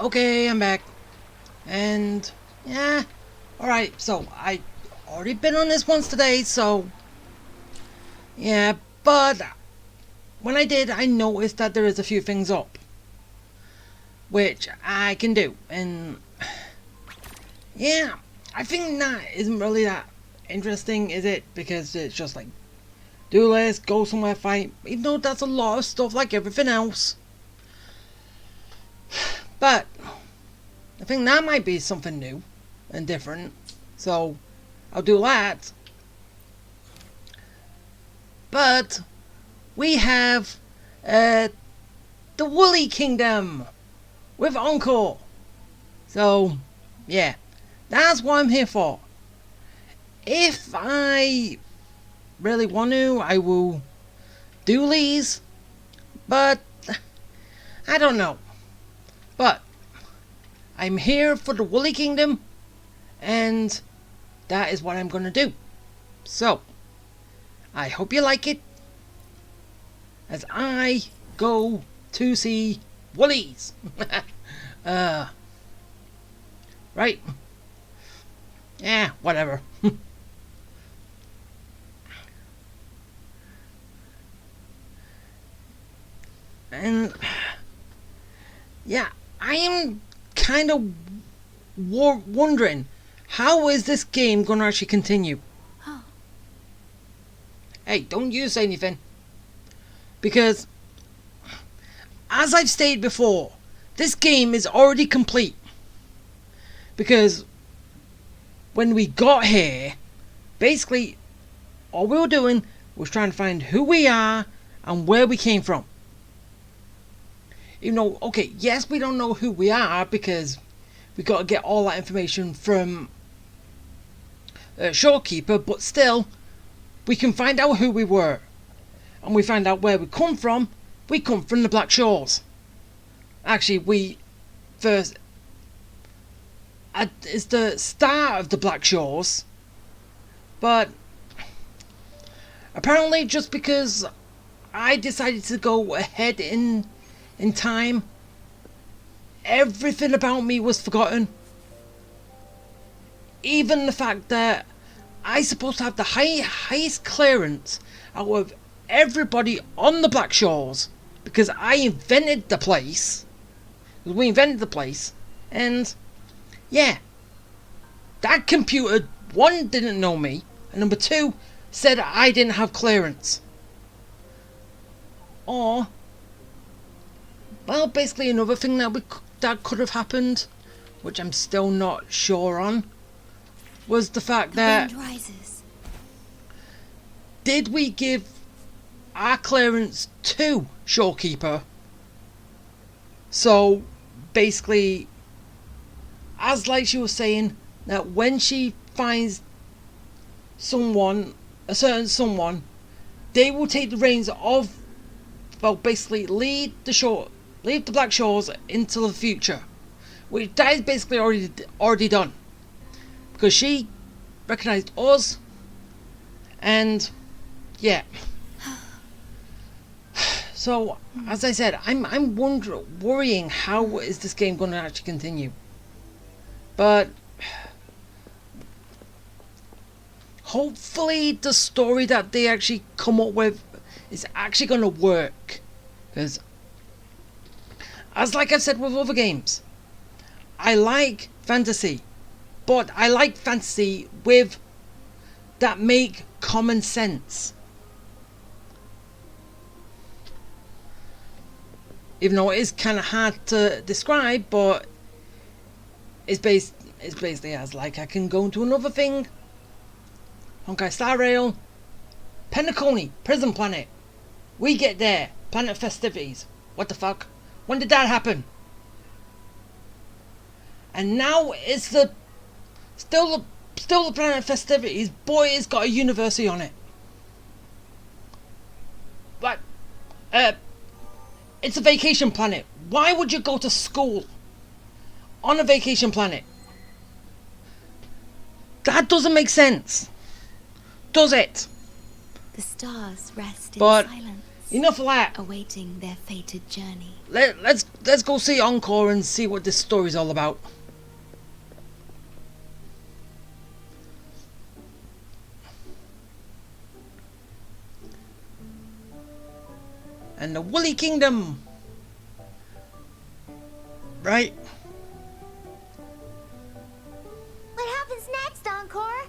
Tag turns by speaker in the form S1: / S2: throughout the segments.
S1: Okay, I'm back. And yeah, alright, so I already been on this once today, so yeah, but when I did, I noticed that there is a few things up, which I can do, and yeah, I think that isn't really that interesting, is it? Because it's just like, do this, go somewhere, fight, even though that's a lot of stuff like everything else. But I think that might be something new and different, so I'll do that. But we have the Woolly Kingdom with Encore. So yeah, that's what I'm here for. If I really want to, I will do these, but I don't know. But I'm here for the Woolly Kingdom, and that is what I'm gonna do. So I hope you like it as I go to see Woolies. Right? Yeah, whatever. And yeah, I am kind of wondering, how is this game going to actually continue?
S2: Oh.
S1: Hey, don't you say anything. Because, as I've stated before, this game is already complete. Because when we got here, basically, all we were doing was trying to find who we are and where we came from. Even though, okay, yes, we don't know who we are because we got to get all that information from Shorekeeper, but still, we can find out who we were. And we find out where we come from. We come from the Black Shores. Actually, we first... it's the start of the Black Shores. But apparently just because I decided to go ahead in time, everything about me was forgotten. Even the fact that I supposed to have the highest clearance out of everybody on the Black Shores because I invented the place. We invented the place, and yeah, that computer, one, didn't know me, and number two, said I didn't have clearance. Or, well, basically another thing that could have happened, which I'm still not sure on, was the fact that,
S2: wind rises.
S1: did we give our clearance to Shorekeeper? So basically, as like she was saying, that when she finds someone, a certain someone, they will take the reins of, well, basically lead the Black Shores into the future, which that is basically already done, because she recognized us, and yeah. So as I said, I'm worrying, how is this game going to actually continue? But hopefully the story that they actually come up with is actually going to work, because as like I've said with other games, I like fantasy, but I like fantasy with that make common sense. Even though it is kind of hard to describe, but it's basically as like, I can go into another thing. Honkai Star Rail, Penacony, Prison Planet. We get there, Planet Festivities. What the fuck? When did that happen? And now it's still the Planet Festivities. Boy, it's got a university on it. But it's a vacation planet. Why would you go to school on a vacation planet? That doesn't make sense, does it?
S2: The stars rest in
S1: But
S2: silence.
S1: Enough of that.
S2: awaiting their fated journey.
S1: Let's go see Encore and see what this story's all about. And the Woolly Kingdom. Right.
S3: What happens next, Encore?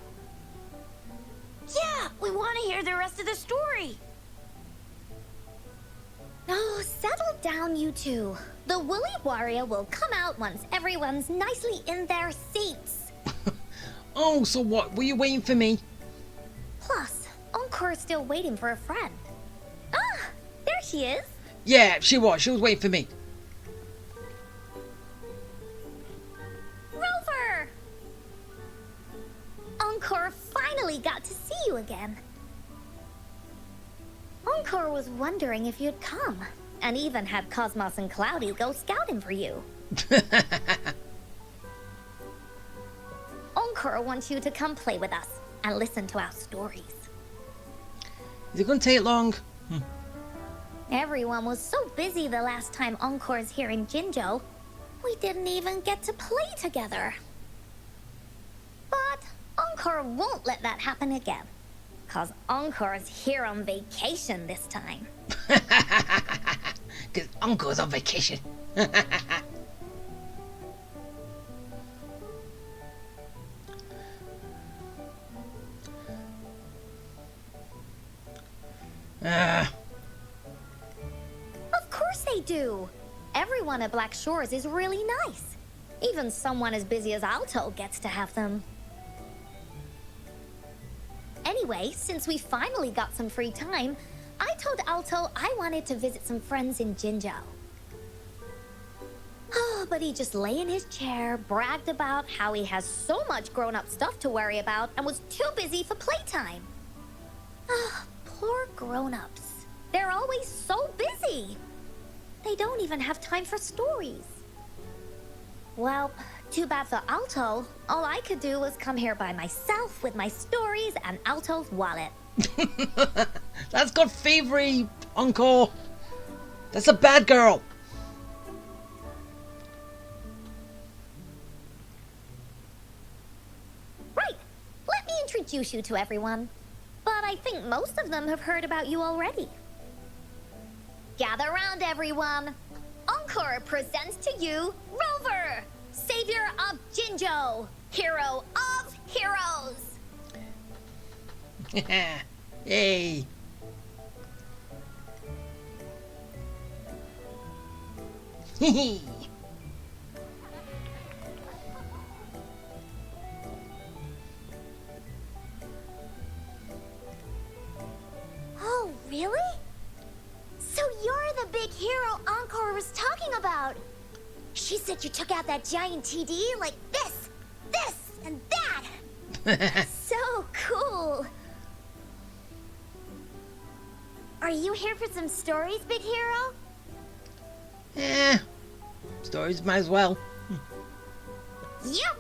S3: Yeah, we want to hear the rest of the story. Oh, settle down, you two. The Woolly Warrior will come out once everyone's nicely in their seats.
S1: Oh, so what? Were you waiting for me?
S3: Plus, Encore's still waiting for a friend. Ah, there she is.
S1: Yeah, she was. She was waiting for me.
S3: Rover! Encore finally got to see you again. Encore was wondering if you'd come, and even had Cosmos and Cloudy go scouting for you. Encore wants you to come play with us and listen to our stories.
S1: Is it gonna take long?
S3: Everyone was so busy the last time Encore's here in Jinzhou, we didn't even get to play together. But Encore won't let that happen again, cause Encore's here on vacation this time.
S1: Because Uncle's on vacation.
S3: Of course they do. Everyone at Black Shores is really nice. Even someone as busy as Alto gets to have them. Anyway, since we finally got some free time, I told Alto I wanted to visit some friends in Jinzhou. Oh, but he just lay in his chair, bragged about how he has so much grown-up stuff to worry about, and was too busy for playtime. Ah, poor grown-ups. They're always so busy. They don't even have time for stories. Well, too bad for Alto. All I could do was come here by myself with my stories and Alto's wallet.
S1: That's got thievery, Encore. That's a bad girl.
S3: Right. Let me introduce you to everyone. But I think most of them have heard about you already. Gather round, everyone. Encore presents to you Rover, savior of Jinzhou, hero of heroes.
S1: Yay. Hee.
S3: Oh, really? So you're the big hero Encore was talking about. She said you took out that giant TD like this, and that. So cool. Are you here for some stories, big hero?
S1: Stories might as well.
S3: Yep.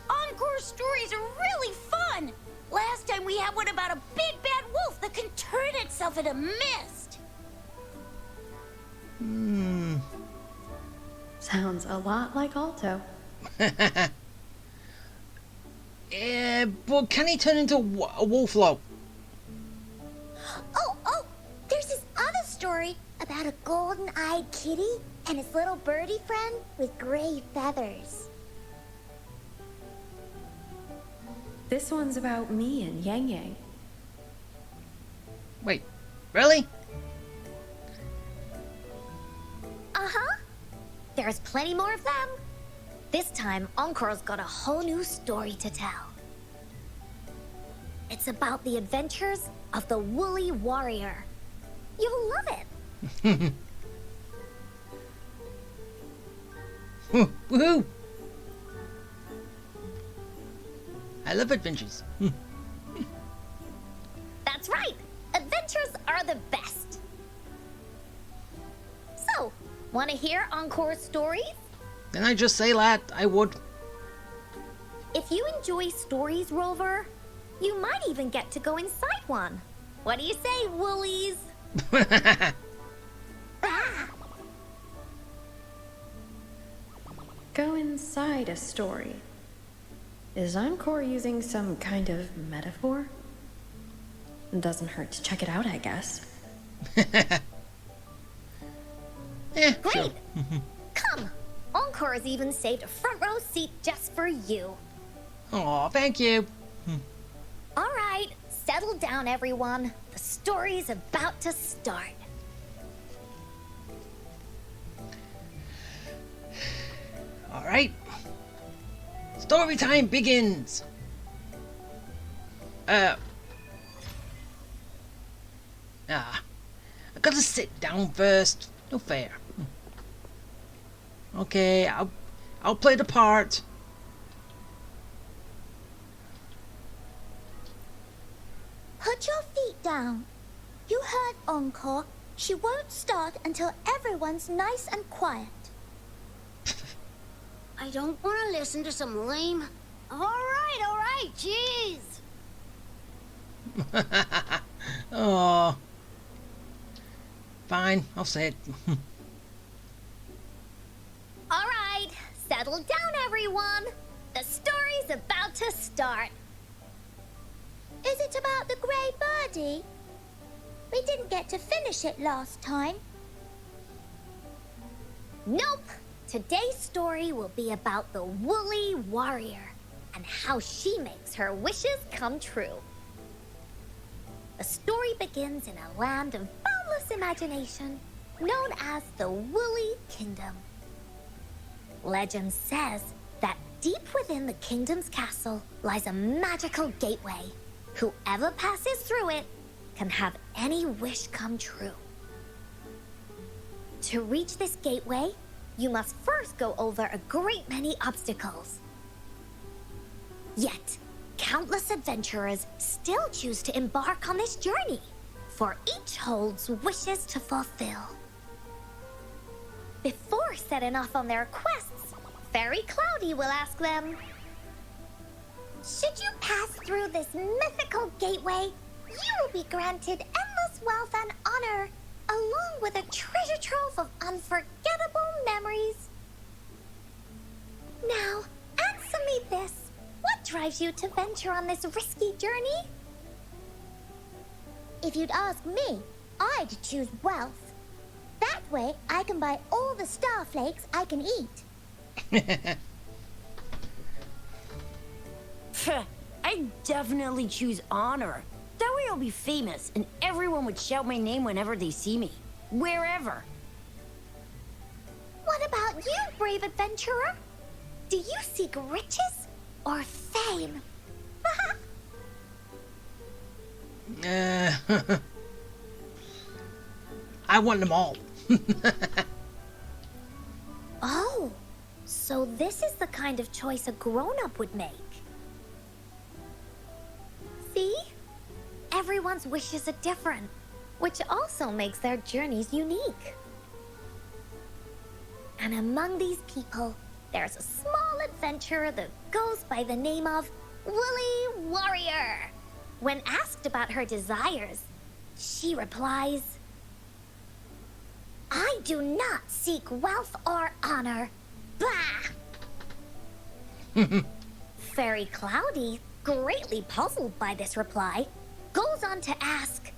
S3: Encore stories are really fun. Last time we had one about a big bad wolf that can turn itself into mist.
S2: Sounds a lot like Alto.
S1: Yeah, but can he turn into a wolf though?
S3: Oh, there's this other story about a golden-eyed kitty and his little birdie friend with gray feathers.
S2: This one's about me and Yang Yang.
S1: Wait, really?
S3: Uh-huh. There's plenty more of them. This time, Encore's got a whole new story to tell. It's about the adventures of the Woolly Warrior. You'll love it.
S1: Woohoo! I love adventures.
S3: That's right. Adventures are the best. So, want to hear Encore's stories?
S1: Can I just say that? I would.
S3: If you enjoy stories, Rover, you might even get to go inside one. What do you say, Woolies?
S2: Go inside a story. Is Encore using some kind of metaphor? Doesn't hurt to check it out, I guess.
S1: Yeah,
S3: Great!
S1: sure.
S3: Come! Encore has even saved a front row seat just for you.
S1: Aw, thank you.
S3: Alright, settle down everyone. The story's about to start.
S1: Alright. Story time begins. I gotta sit down first. No fair. Okay, I'll play the part.
S4: Put your feet down. You heard Encore. She won't start until everyone's nice and quiet.
S5: I don't want to listen to some lame... All right, jeez.
S1: Oh. Fine, I'll say it.
S3: Alright, settle down everyone. The story's about to start.
S4: Is it about the grey birdie? We didn't get to finish it last time.
S3: Nope. Today's story will be about the Woolly Warrior and how she makes her wishes come true. The story begins in a land of boundless imagination known as the Woolly Kingdom. Legend says that deep within the kingdom's castle lies a magical gateway. Whoever passes through it can have any wish come true. To reach this gateway, you must first go over a great many obstacles. Yet, countless adventurers still choose to embark on this journey, for each holds wishes to fulfill. Before setting off on their quests, Fairy Cloudy will ask them,
S4: Should you pass through this mythical gateway, you will be granted endless wealth and honor, along with a treasure trove of unforgettable memories. Now, answer me this. What drives you to venture on this risky journey? If you'd ask me, I'd choose wealth. That way, I can buy all the starflakes I can eat.
S5: I'd definitely choose honor. That way I'll be famous, and everyone would shout my name whenever they see me. Wherever.
S4: What about you, brave adventurer? Do you seek riches or fame?
S1: I want them all.
S3: oh, so this is the kind of choice a grown-up would make. See? Everyone's wishes are different, which also makes their journeys unique. And among these people, there's a small adventurer that goes by the name of Woolly Warrior. When asked about her desires, she replies, I do not seek wealth or honor. Bah! Fairy Cloudy, greatly puzzled by this reply, goes on to ask,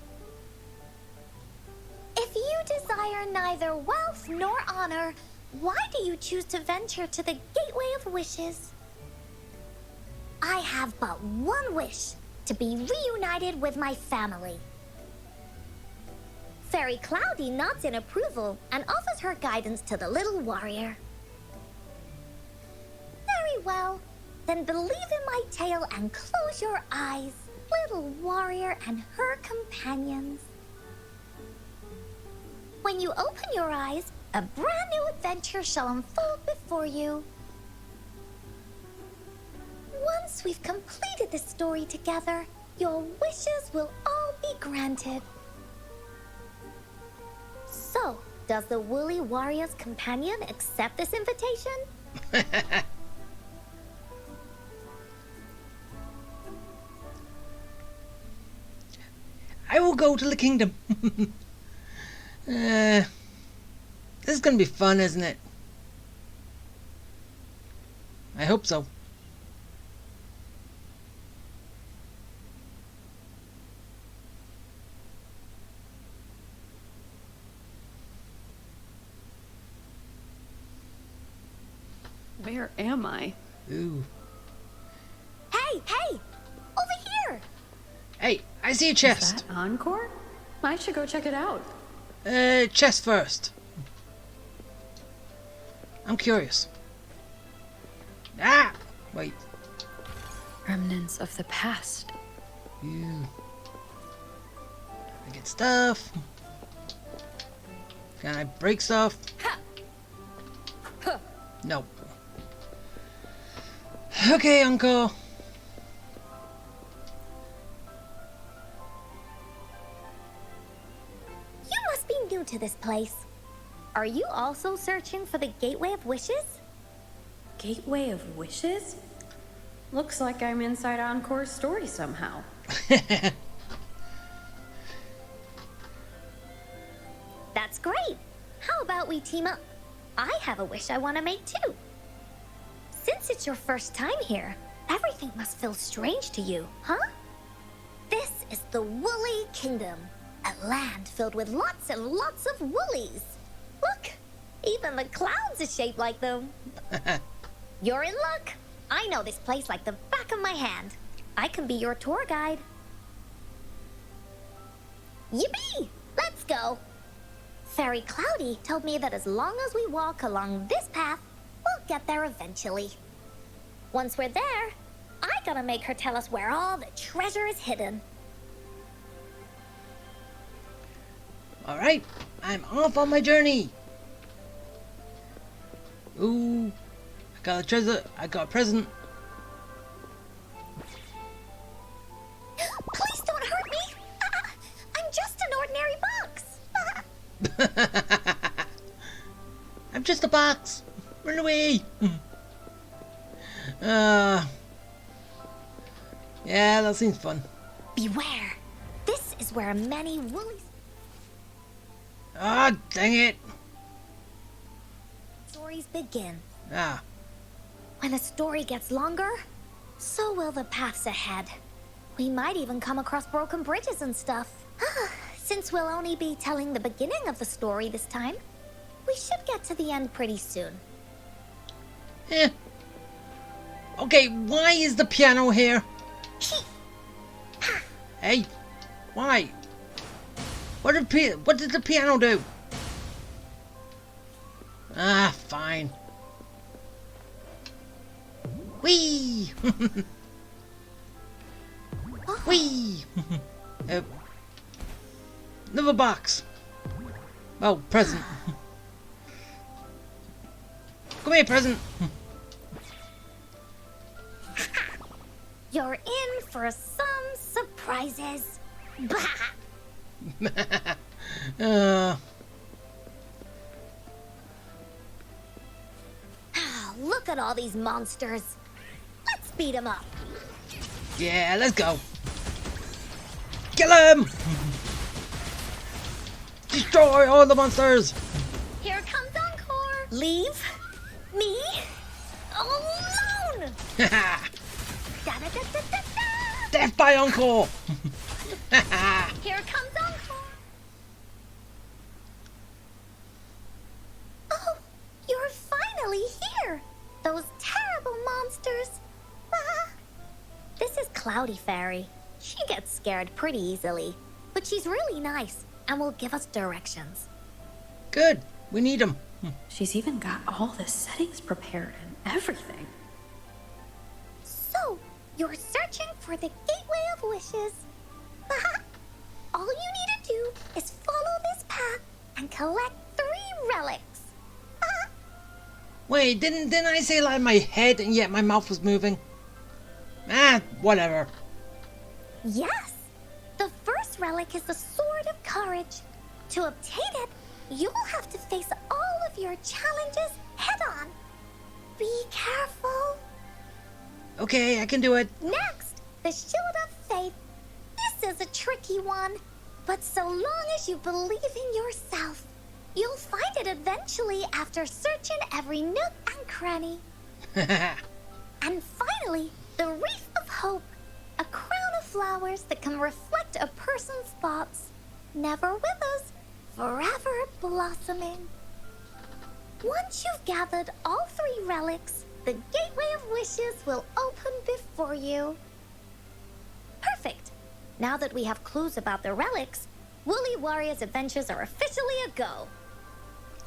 S4: If you desire neither wealth nor honor, why do you choose to venture to the Gateway of Wishes?
S3: I have but one wish, to be reunited with my family. Fairy Cloudy nods in approval and offers her guidance to the little warrior. Very well. Then believe in my tale and close your eyes, little warrior and her companions. When you open your eyes, a brand new adventure shall unfold before you. Once we've completed the story together, your wishes will all be granted. So, does the Woolly Warrior's companion accept this invitation?
S1: I will go to the kingdom. This is gonna be fun, isn't it? I hope so.
S2: Where am I?
S1: Ooh.
S3: Hey, hey! Over here!
S1: Hey, I see a chest.
S2: Is that Encore? I should go check it out.
S1: Chest first. I'm curious. Ah! Wait.
S2: Remnants of the past.
S1: Ooh. I get stuff. Can I break stuff? No. Okay, Encore.
S4: You must be new to this place.
S3: Are you also searching for the Gateway of Wishes?
S2: Gateway of Wishes? Looks like I'm inside Encore's story somehow.
S3: That's great. How about we team up? I have a wish I want to make too. Since it's your first time here, everything must feel strange to you, huh?
S4: This is the Woolly Kingdom, a land filled with lots and lots of woolies.
S3: Look, even the clouds are shaped like them. You're in luck. I know this place like the back of my hand. I can be your tour guide.
S4: Yippee! Let's go! Fairy Cloudy told me that as long as we walk along this path, we'll get there eventually.
S3: Once we're there, I gotta make her tell us where all the treasure is hidden.
S1: Alright, I'm off on my journey. Ooh, I got a treasure, I got a present.
S4: Please don't hurt me! I'm just an ordinary box!
S1: I'm just a box. Run away. Yeah, that seems fun.
S4: Beware! This is where many woolies
S1: Ah, dang it.
S3: Stories begin.
S1: Ah,
S3: When a story gets longer, so will the paths ahead. We might even come across broken bridges and stuff. Since we'll only be telling the beginning of the story this time, we should get to the end pretty soon.
S1: eh. Okay, why is the piano here? Hey, why? What did the piano do? Ah, fine. Whee! Whee! Another box. Oh, present. Come here, present.
S4: You're in for some surprises. Bah!
S3: Look at all these monsters. Let's beat them up.
S1: Yeah, let's go. Kill him! Destroy all the monsters!
S3: Here comes Encore. Leave me alone. Da-da-da-da-da-da.
S1: Death by Encore!
S3: Here comes Encore.
S4: Oh, you're finally here! Those terrible monsters! Ah.
S3: This is Cloudy Fairy. She gets scared pretty easily, but she's really nice and will give us directions.
S1: Good, we need him.
S2: She's even got all the settings prepared and everything.
S4: So, you're searching for the Gateway of Wishes. All you need to do is follow this path and collect 3 relics.
S1: Wait, didn't I say like my head and yet my mouth was moving? Ah, whatever.
S4: Yes! The first relic is the Sword of Courage. To obtain it, you will have to face all of your challenges head-on. Be careful.
S1: Okay, I can do it.
S4: Next, the Shield of Faith. This is a tricky one, but so long as you believe in yourself, you'll find it eventually after searching every nook and cranny. And finally, the wreath of hope, a crown of flowers that can reflect a person's thoughts, never withers, forever blossoming. Once you've gathered all 3 relics, the gateway of wishes will open before you. Perfect. Now that we have clues about the relics, Woolly Warrior's adventures are officially a go.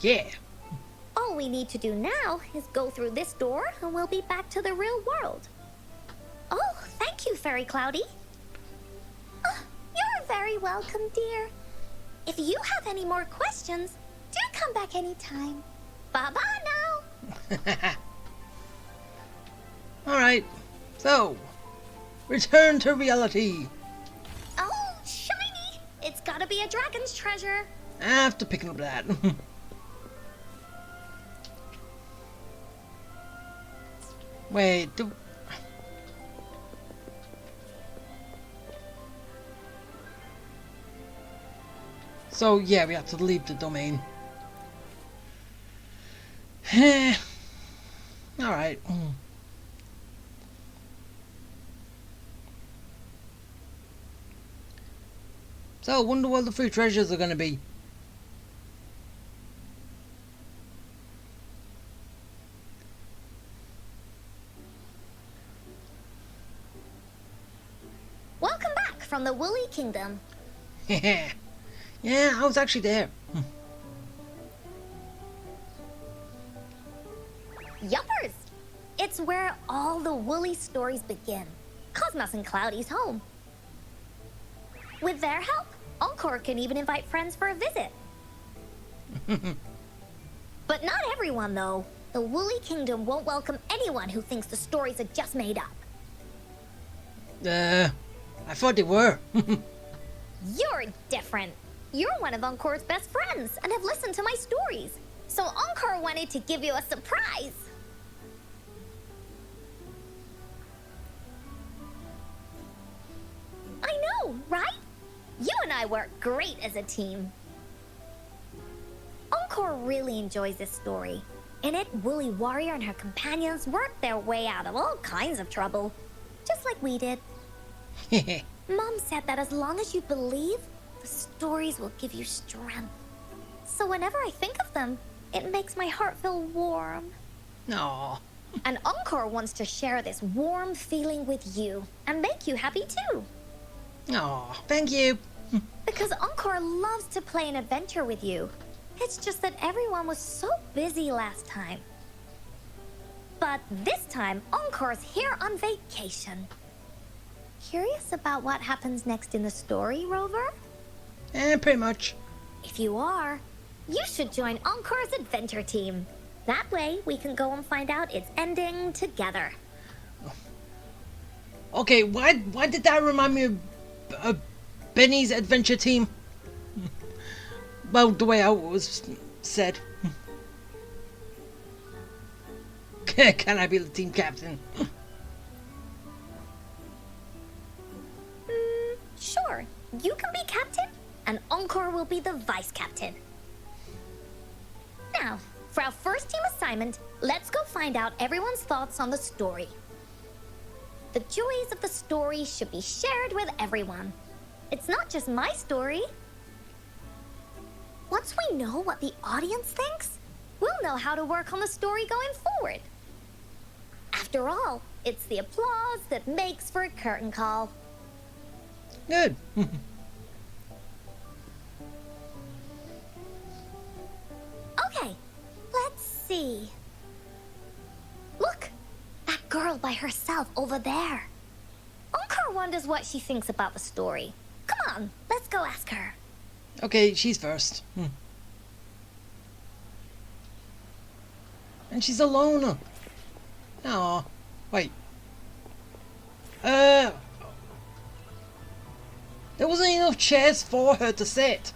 S1: Yeah.
S4: All we need to do now is go through this door and we'll be back to the real world. Oh, thank you, Fairy Cloudy. Oh, you're very welcome, dear. If you have any more questions, do come back anytime. Bye-bye now.
S1: Alright. So, return to reality.
S4: Oh, shiny! It's gotta be a dragon's treasure.
S1: After picking up that. Wait, so yeah, we have to leave the domain. Alright. So, wonder what the 3 treasures are gonna be.
S4: Welcome back from the Woolly Kingdom.
S1: Yeah, I was actually there.
S4: Yuppers! It's where all the Woolly stories begin. Cosmos and Cloudy's home. With their help, Encore can even invite friends for a visit. But not everyone, though. The Woolly Kingdom won't welcome anyone who thinks the stories are just made up.
S1: I thought they were.
S4: You're different. You're one of Encore's best friends and have listened to my stories. So Encore wanted to give you a surprise. I know, right? You and I work great as a team. Encore really enjoys this story. In it, Woolly Warrior and her companions work their way out of all kinds of trouble. Just like we did. Mom said that as long as you believe, the stories will give you strength. So whenever I think of them, it makes my heart feel warm.
S1: Aww.
S4: And Encore wants to share this warm feeling with you and make you happy too.
S1: Aw, thank you.
S4: Because Encore loves to play an adventure with you. It's just that everyone was so busy last time. But this time, Encore's here on vacation. Curious about what happens next in the story, Rover?
S1: Pretty much.
S4: If you are, you should join Encore's adventure team. That way, we can go and find out its ending together.
S1: Okay, why did that remind me of Benny's adventure team? Well, the way it was said. Can I be the team captain?
S4: Sure, you can be captain, and Encore will be the vice captain. Now, for our first team assignment, let's go find out everyone's thoughts on the story. The joys of the story should be shared with everyone. It's not just my story. Once we know what the audience thinks, we'll know how to work on the story going forward. After all, it's the applause that makes for a curtain call.
S1: Good.
S4: Okay, let's see. Look, that girl by herself over there. Encore wonders what she thinks about the story. Come on, let's go ask her.
S1: Okay, she's first. And she's alone. Aw, wait. There wasn't enough chairs for her to sit.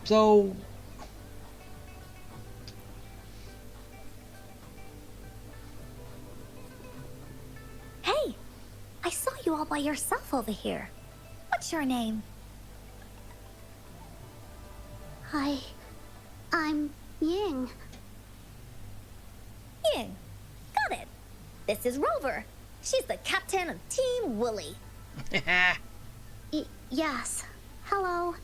S1: So...
S4: Hey, I saw you all by yourself over here. What's your name?
S6: I'm Ying.
S3: saying. Got it. This is Rover. She's the captain of Team Woolly.
S4: Yes. Hello.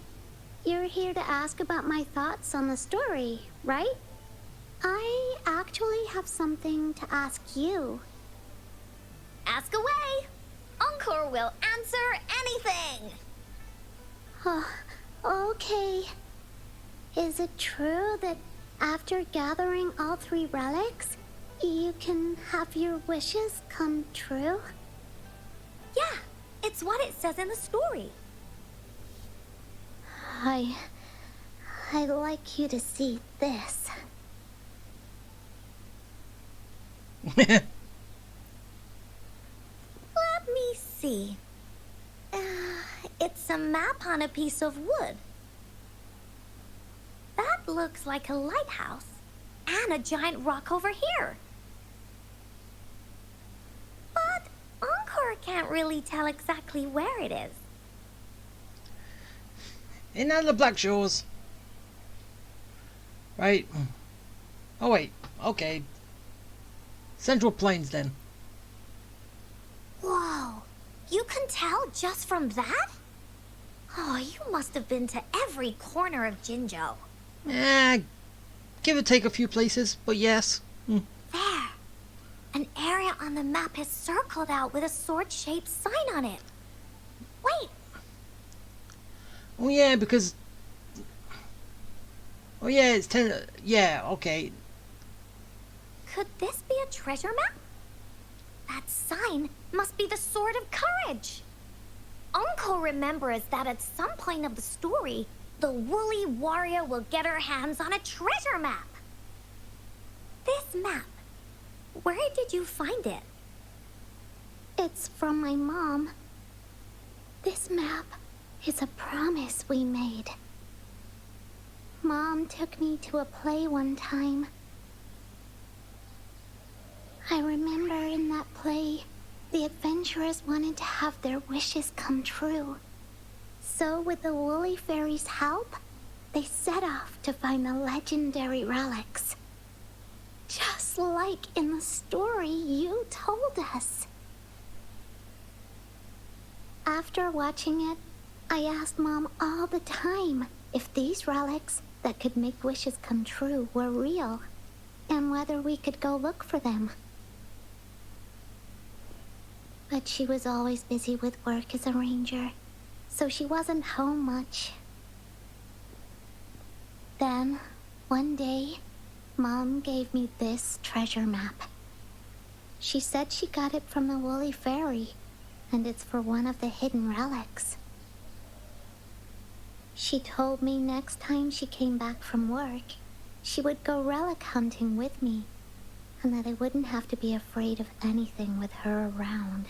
S4: You're here to ask about my thoughts on the story, right? I actually have something to ask you.
S3: Ask away. Encore will answer anything.
S4: Okay. Is it true that after gathering all 3 relics, you can have your wishes come true?
S3: Yeah, it's what it says in the story.
S4: I'd like you to see this.
S3: Let me see. It's a map on a piece of wood. That looks like a lighthouse and a giant rock over here. But Encore can't really tell exactly where it is.
S1: Ain't that the Black Shores? Right. Oh wait, okay. Central Plains then.
S3: Whoa, you can tell just from that? Oh, you must have been to every corner of Jinzhou.
S1: Give or take a few places, but yes.
S3: There. An area on the map is circled out with a sword-shaped sign on it. Wait.
S1: Oh yeah, because... Oh yeah, it's 10... Yeah, okay.
S3: Could this be a treasure map? That sign must be the Sword of Courage. Encore remembers that at some point of the story, the woolly warrior will get her hands on a treasure map. This map, where did you find it?
S4: It's from my mom. This map is a promise we made. Mom took me to a play one time. I remember in that play, the adventurers wanted to have their wishes come true. So with the Woolly Fairy's help, they set off to find the legendary relics. Just like in the story you told us. After watching it, I asked Mom all the time if these relics that could make wishes come true were real, and whether we could go look for them. But she was always busy with work as a ranger, so she wasn't home much. Then, one day, Mom gave me this treasure map. She said she got it from the Woolly Fairy, and it's for one of the hidden relics. She told me next time she came back from work, she would go relic hunting with me, and that I wouldn't have to be afraid of anything with her around.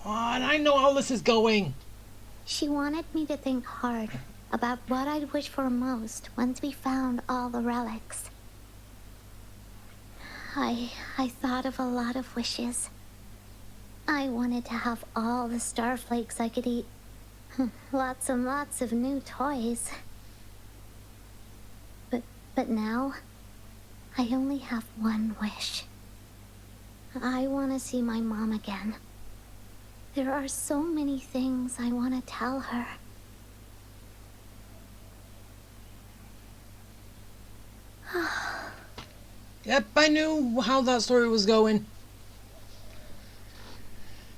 S1: What? I know how this is going.
S4: She wanted me to think hard about what I'd wish for most once we found all the relics. I thought of a lot of wishes. I wanted to have all the starflakes I could eat. Lots and lots of new toys. But now, I only have one wish. I want to see my mom again. There are so many things I want to tell her.
S1: Yep, I knew how that story was going.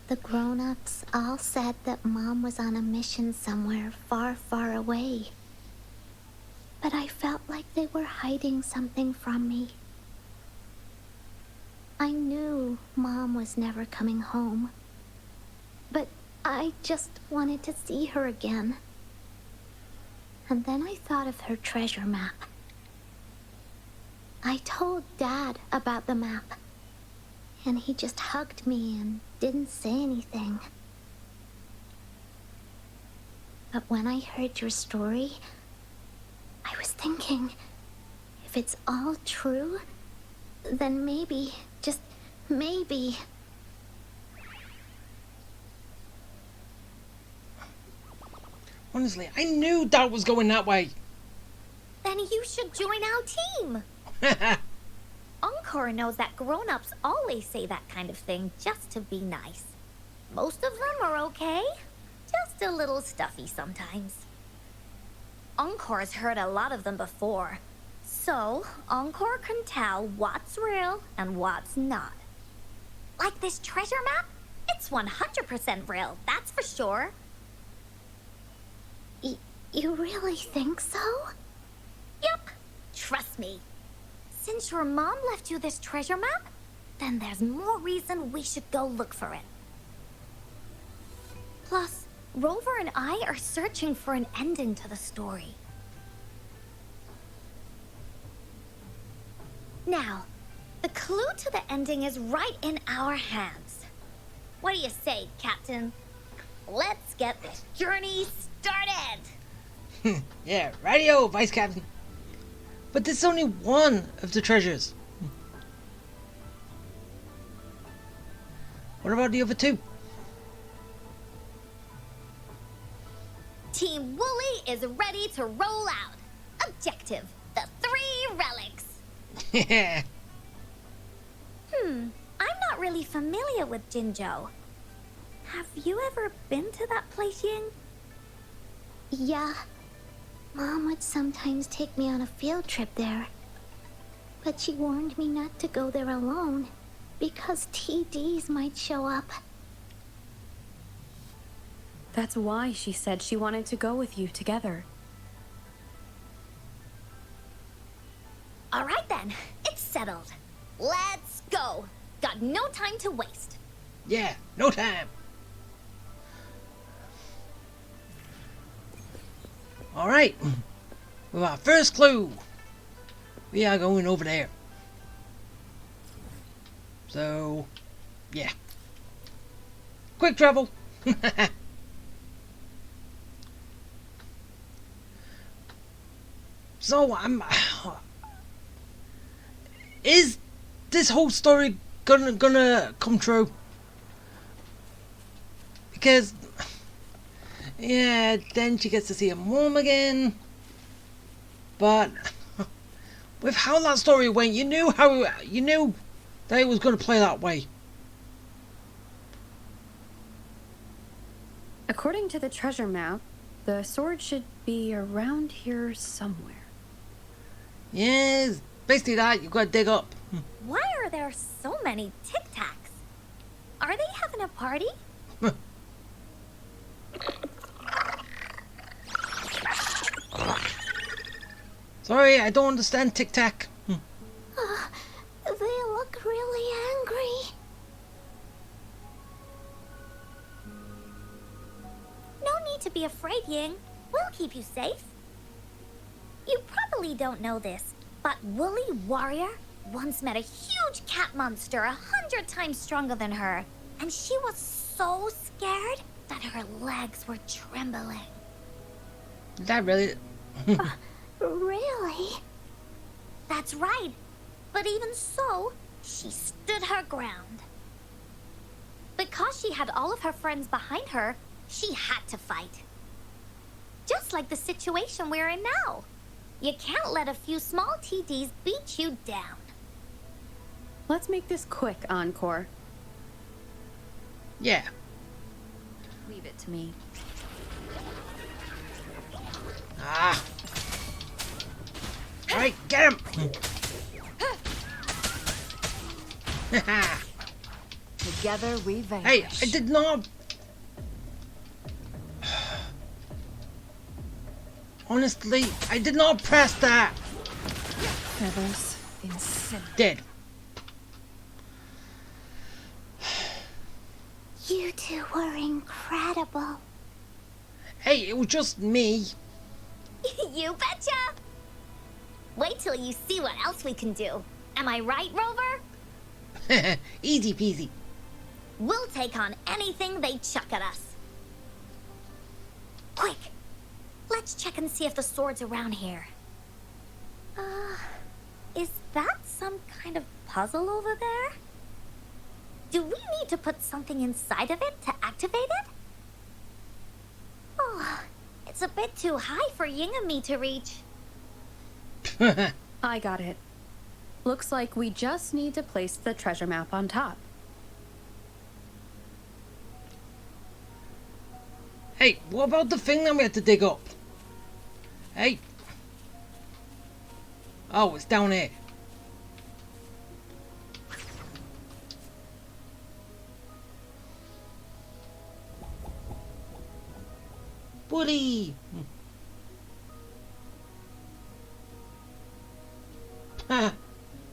S4: The grown-ups all said that Mom was on a mission somewhere far, far away. But I felt like they were hiding something from me. I knew Mom was never coming home. But I just wanted to see her again. And then I thought of her treasure map. I told Dad about the map, and he just hugged me and didn't say anything. But when I heard your story, I was thinking, if it's all true, then maybe, just maybe...
S1: Honestly, I knew that was going that way.
S3: Then you should join our team. Encore knows that grown-ups always say that kind of thing just to be nice. Most of them are okay, just a little stuffy sometimes. Encore's heard a lot of them before, so Encore can tell what's real and what's not. Like this treasure map? It's 100% real, that's for sure.
S4: You really think so?
S3: Yup, trust me. Since your mom left you this treasure map, then there's more reason we should go look for it. Plus, Rover and I are searching for an ending to the story. Now, the clue to the ending is right in our hands. What do you say, Captain? Let's get this journey started!
S1: Yeah, radio, Vice Captain. But this is only one of the treasures. What about the other two?
S3: Team Wooly is ready to roll out. Objective, the 3 relics.
S1: Yeah.
S3: I'm not really familiar with Jinzhou. Have you ever been to that place, Ying?
S4: Yeah. Mom would sometimes take me on a field trip there. But she warned me not to go there alone, because TDs might show up.
S2: That's why she said she wanted to go with you together.
S3: All right then, it's settled. Let's go. Got no time to waste.
S1: Yeah, no time. Alright, with our first clue, we are going over there. So, yeah. Quick travel. So, is this whole story gonna come true? Because, yeah, then she gets to see her mom again. But with how that story went, you knew that it was gonna play that way.
S2: According to the treasure map, the sword should be around here somewhere.
S1: Yes, basically that. You gotta dig up.
S3: Why are there so many Tic Tacs? Are they having a party?
S1: Sorry, I don't understand Tic Tac.
S4: They look really angry.
S3: No need to be afraid, Ying. We'll keep you safe. You probably don't know this, but Woolly Warrior once met a huge cat monster 100 times stronger than her, and she was so scared that her legs were trembling.
S1: Is that really?
S4: Really?
S3: That's right. But even so, she stood her ground. Because she had all of her friends behind her, she had to fight. Just like the situation we're in now. You can't let a few small TDs beat you down.
S2: Let's make this quick, Encore.
S1: Yeah.
S2: Leave it to me.
S1: Ah. Alright, get him!
S5: Together we vanish.
S1: Hey, I did not... Honestly, I did not press that!
S5: Feathers incinerated.
S1: Dead.
S4: You two were incredible.
S1: Hey, it was just me.
S3: You betcha! Wait till you see what else we can do. Am I right, Rover?
S1: Easy peasy.
S3: We'll take on anything they chuck at us. Quick! Let's check and see if the sword's around here. Is that some kind of puzzle over there? Do we need to put something inside of it to activate it? Oh, it's a bit too high for Ying and me to reach.
S2: I got it. Looks like we just need to place the treasure map on top.
S1: Hey, what about the thing that we had to dig up? Hey. Oh, it's down here. Woody! Ha!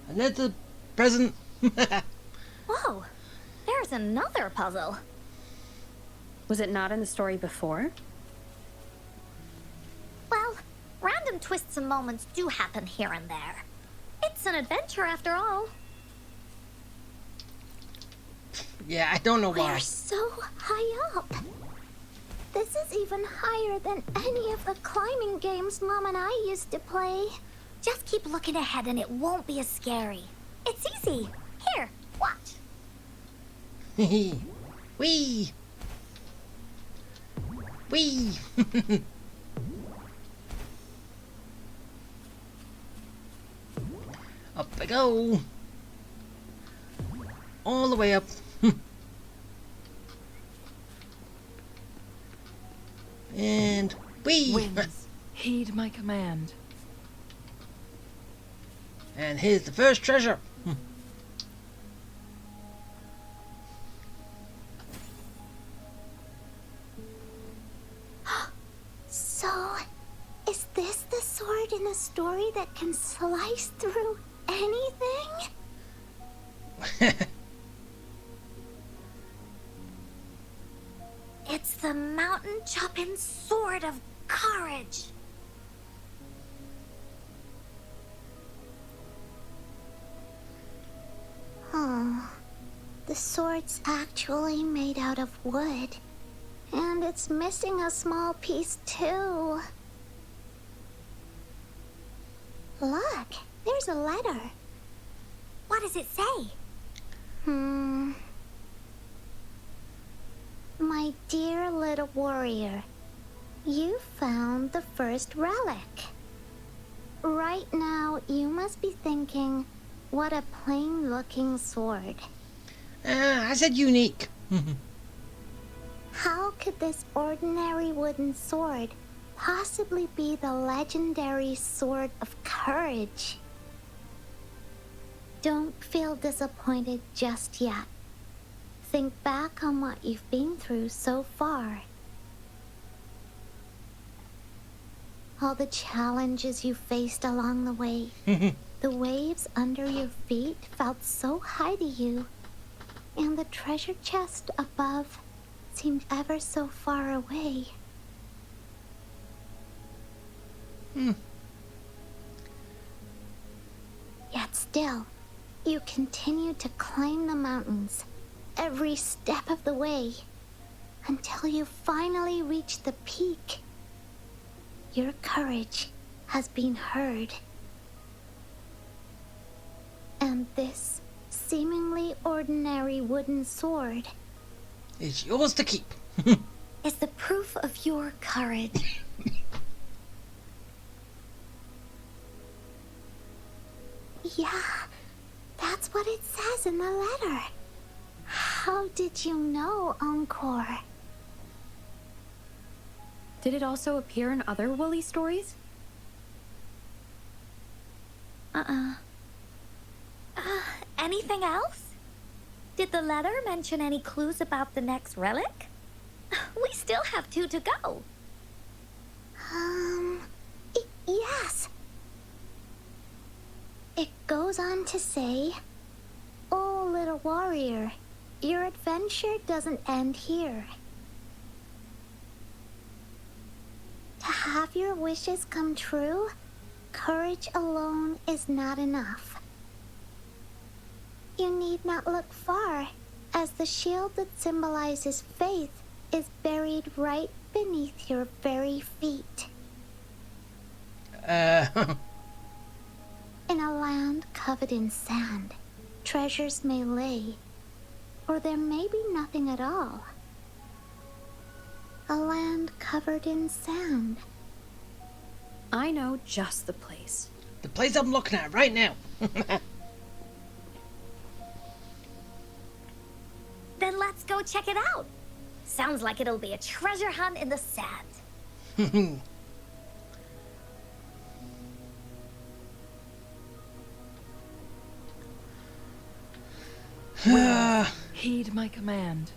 S1: Another present.
S3: Whoa, there's another puzzle.
S2: Was it not in the story before?
S3: Well, random twists and moments do happen here and there. It's an adventure after all.
S1: Yeah, I don't know why.
S4: We're so high up. This is even higher than any of the climbing games Mom and I used to play.
S3: Just keep looking ahead and it won't be as scary. It's easy. Here, watch.
S1: Wee! Wee! Up I go! All the way up. And wee!
S6: Winds, heed my command.
S1: And here's the first treasure.
S4: So, is this the sword in the story that can slice through anything?
S3: It's the mountain chopping sword of courage.
S4: Oh, the sword's actually made out of wood. And it's missing a small piece too. Look, there's a letter.
S3: What does it say?
S4: My dear little warrior, you found the first relic. Right now, you must be thinking, what a plain-looking sword.
S1: I said unique.
S4: How could this ordinary wooden sword possibly be the legendary sword of courage? Don't feel disappointed just yet. Think back on what you've been through so far. All the challenges you faced along the way. The waves under your feet felt so high to you, and the treasure chest above seemed ever so far away. Yet still, you continued to climb the mountains every step of the way until you finally reached the peak. Your courage has been heard. And this seemingly ordinary wooden sword
S1: It's yours to keep.
S3: Is the proof of your courage.
S4: Yeah, that's what it says in the letter. How did you know, Encore?
S2: Did it also appear in other Woolly stories?
S3: Anything else? Did the letter mention any clues about the next relic? We still have 2 to go.
S4: Yes. It goes on to say, "Oh, little warrior, your adventure doesn't end here. To have your wishes come true, courage alone is not enough. You need not look far, as the shield that symbolizes faith is buried right beneath your very feet. In a land covered in sand, treasures may lay, or there may be nothing at all. A land covered in sand."
S2: I know just the place.
S1: The place I'm looking at right now.
S3: check it out. Sounds like it'll be a treasure hunt in the sand.
S6: Heed my command.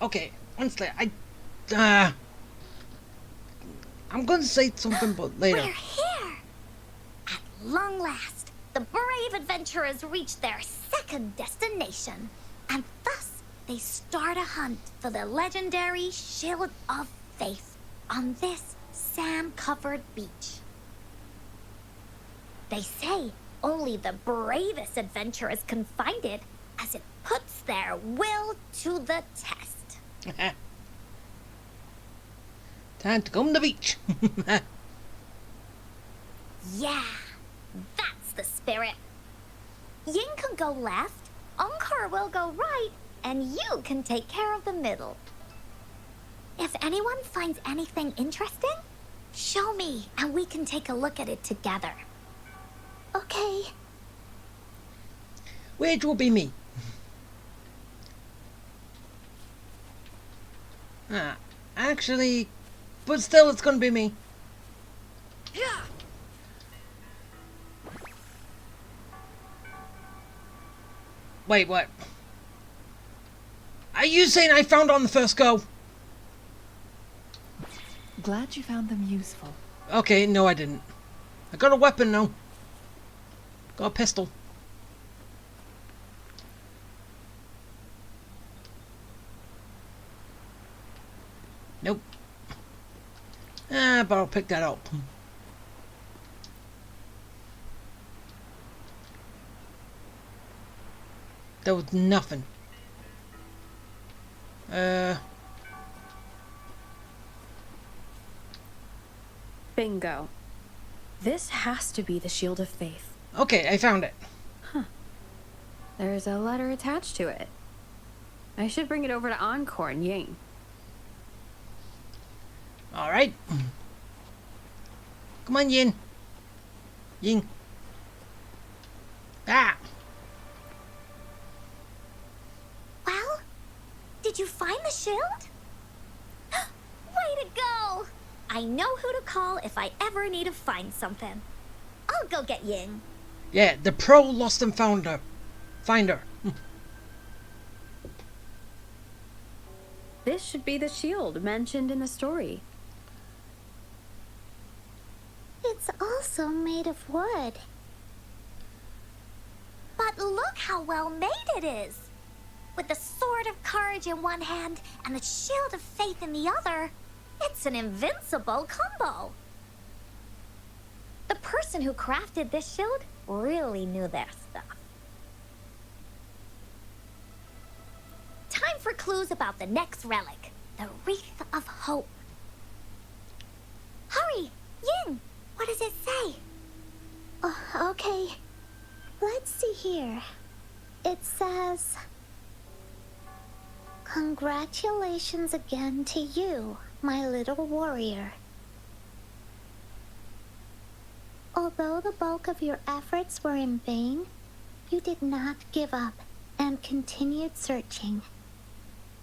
S1: Okay, honestly, I'm gonna say something but later.
S3: We're here! At long last, the brave adventurers reach their second destination. And thus, they start a hunt for the legendary Shield of Faith on this sand-covered beach. They say only the bravest adventurers can find it, as it puts their will to the test.
S1: Time to come to the beach.
S3: Yeah, that's the spirit. Yin can go left, Encore will go right, and you can take care of the middle. If anyone finds anything interesting, show me and we can take a look at it together. Okay.
S1: Which will be me. Actually, but still it's gonna be me. Wait, what? Are you saying I found on the first go?
S6: Glad you found them useful.
S1: Okay, no I didn't. I got a weapon now. Got a pistol. Nope. But I'll pick that up. There was nothing.
S2: Bingo. This has to be the Shield of Faith.
S1: Okay, I found it.
S2: There's a letter attached to it. I should bring it over to Encore and Ying.
S1: Alright. Come on, Yin. Ying. Ah!
S3: Well, did you find the shield? Way to go! I know who to call if I ever need to find something. I'll go get Ying.
S1: Yeah, the pro lost and found her. Find her.
S2: This should be the shield mentioned in the story.
S4: It's also made of wood.
S3: But look how well made it is. With the sword of courage in one hand and the shield of faith in the other, it's an invincible combo. The person who crafted this shield really knew their stuff. Time for clues about the next relic, the Wreath of Hope. Hurry, Yin! What does it say?
S4: Oh, okay. Let's see here. It says, "Congratulations again to you, my little warrior. Although the bulk of your efforts were in vain, you did not give up and continued searching.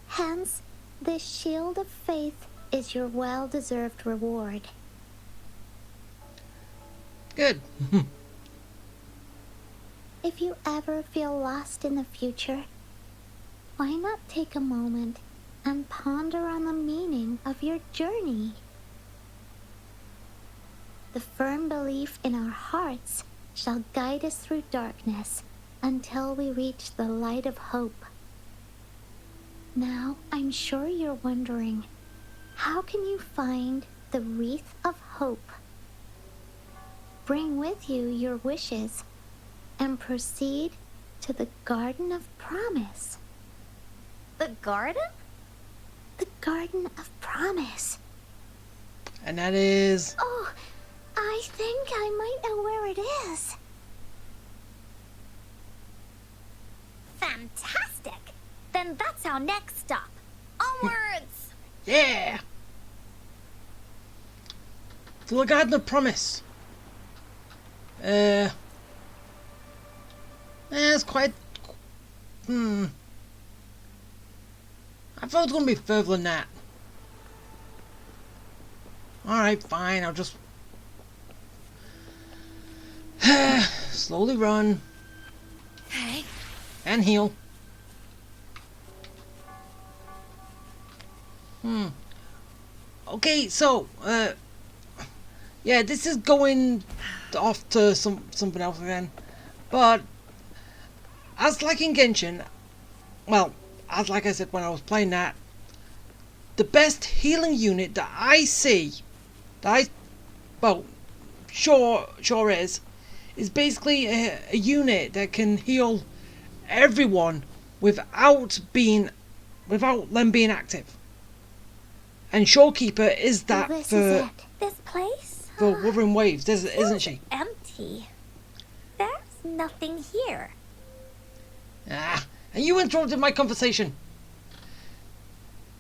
S4: Hence, this shield of faith is your well-deserved reward."
S1: Good.
S4: If you ever feel lost in the future, why not take a moment and ponder on the meaning of your journey? The firm belief in our hearts shall guide us through darkness until we reach the light of hope. Now, I'm sure you're wondering, how can you find the Wreath of Hope? Bring with you your wishes and proceed to the Garden of Promise.
S3: The garden?
S4: The Garden of Promise.
S1: And that is...
S4: Oh, I think I might know where it is.
S3: Fantastic! Then that's our next stop. Onwards!
S1: Yeah! To the Garden of Promise. It's quite... I thought it was going to be further than that. Alright, fine, I'll just... slowly run.
S5: Okay.
S1: And heal. Okay, so, yeah, this is going off to something else again. But, as like in Genshin, well, as like I said when I was playing that, the best healing unit that I see, well, sure is basically a unit that can heal everyone without them being active. And Shorekeeper is that
S4: This
S1: for
S4: is it. This place?
S1: Wuthering Waves, isn't she?
S4: Empty. There's nothing here.
S1: Ah, and you interrupted my conversation.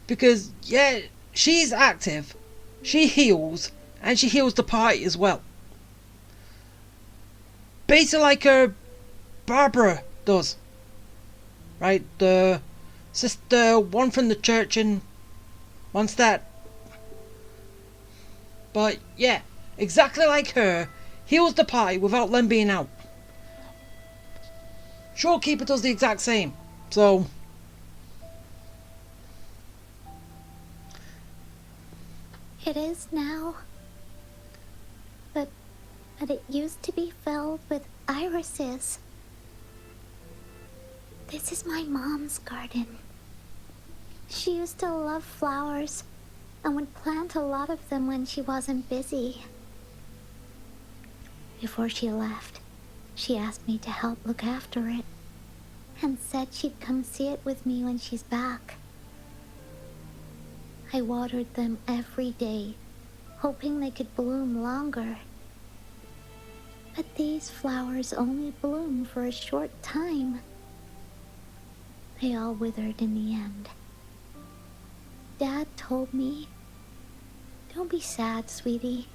S1: Because, yeah, she's active, she heals, and she heals the party as well. Basically like Barbara does. Right, the sister, one from the church and one's that. But, yeah, exactly like her, heals the party without them being out. Shorekeeper does the exact same, so...
S4: It is now. But it used to be filled with irises. This is my mom's garden. She used to love flowers and would plant a lot of them when she wasn't busy. Before she left, she asked me to help look after it and said she'd come see it with me when she's back. I watered them every day, hoping they could bloom longer. But these flowers only bloom for a short time. They all withered in the end. Dad told me, "Don't be sad, sweetie.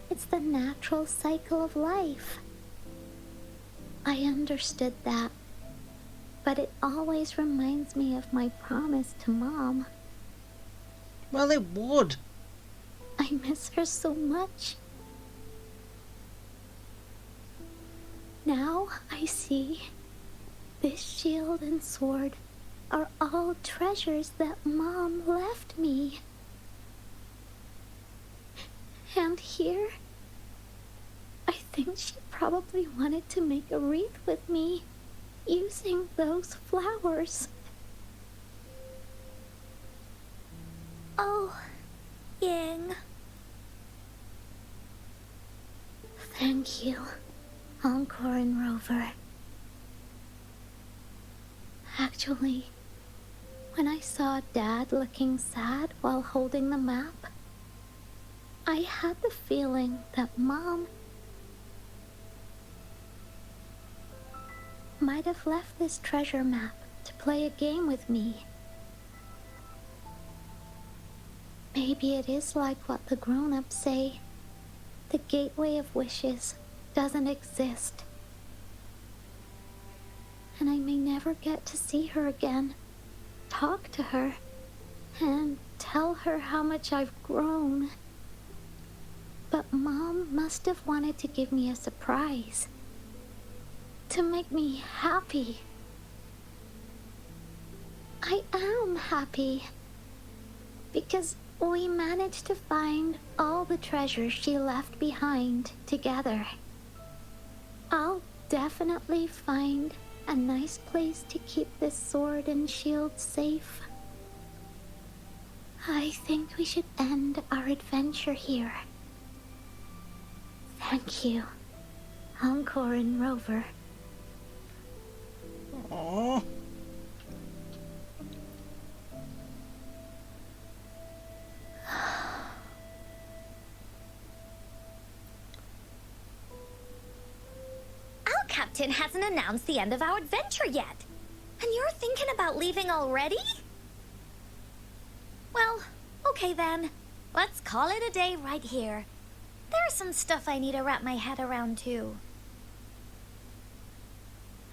S4: It's the natural cycle of life." I understood that, but it always reminds me of my promise to Mom.
S1: Well, it would.
S4: I miss her so much. Now I see this shield and sword are all treasures that Mom left me. And here, I think she probably wanted to make a wreath with me using those flowers.
S3: Oh, Ying.
S4: Thank you, Encore and Rover. Actually, when I saw Dad looking sad while holding the map, I had the feeling that Mom might have left this treasure map to play a game with me. Maybe it is like what the grown-ups say. The gateway of wishes doesn't exist. And I may never get to see her again, talk to her, and tell her how much I've grown. But Mom must have wanted to give me a surprise. To make me happy. I am happy. Because we managed to find all the treasures she left behind together. I'll definitely find a nice place to keep this sword and shield safe. I think we should end our adventure here. Thank you, Encore and Rover.
S1: Aww.
S3: Our captain hasn't announced the end of our adventure yet. And you're thinking about leaving already? Well, okay then. Let's call it a day right here. There's some stuff I need to wrap my head around too.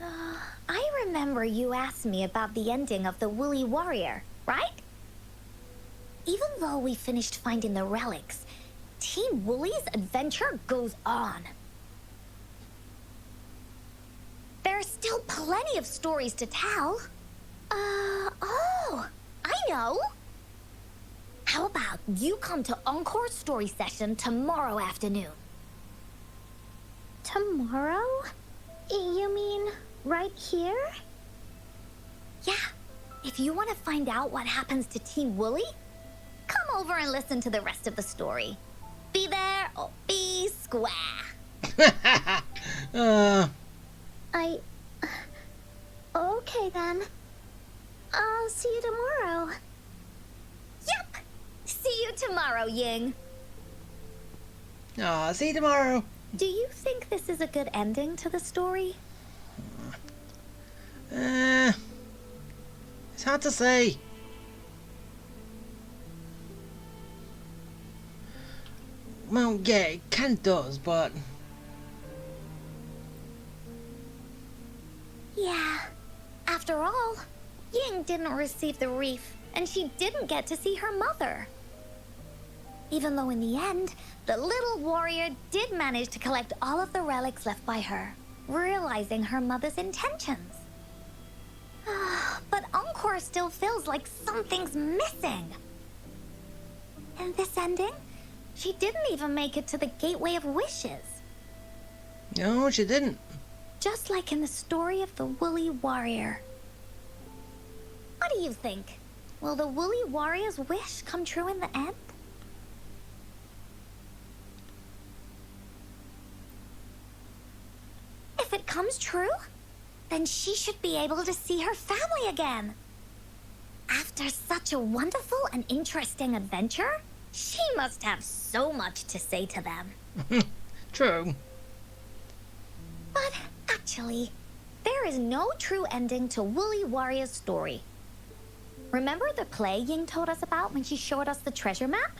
S3: I remember you asked me about the ending of the Woolly Warrior, right? Even though we finished finding the relics, Team Woolly's adventure goes on. There's still plenty of stories to tell. Oh, I know. How about you come to Encore story session tomorrow afternoon?
S4: Tomorrow? You mean right here?
S3: Yeah, if you want to find out what happens to Team Woolly, come over and listen to the rest of the story. Be there or be square.
S4: Okay then. I'll see you tomorrow.
S3: Yep. See you tomorrow, Ying.
S1: Aw, see you tomorrow.
S3: Do you think this is a good ending to the story?
S1: It's hard to say. Well, yeah, it kinda does, but...
S3: Yeah. After all, Ying didn't receive the wreath, and she didn't get to see her mother. Even though in the end, the little warrior did manage to collect all of the relics left by her, realizing her mother's intentions. But Encore still feels like something's missing. In this ending, she didn't even make it to the Gateway of Wishes.
S1: No, she didn't.
S3: Just like in the story of the Woolly Warrior. What do you think? Will the Woolly Warrior's wish come true in the end? If it comes true, then she should be able to see her family again. After such a wonderful and interesting adventure, she must have so much to say to them.
S1: True.
S3: But actually, there is no true ending to Woolly Warrior's story. Remember the play Ying told us about when she showed us the treasure map?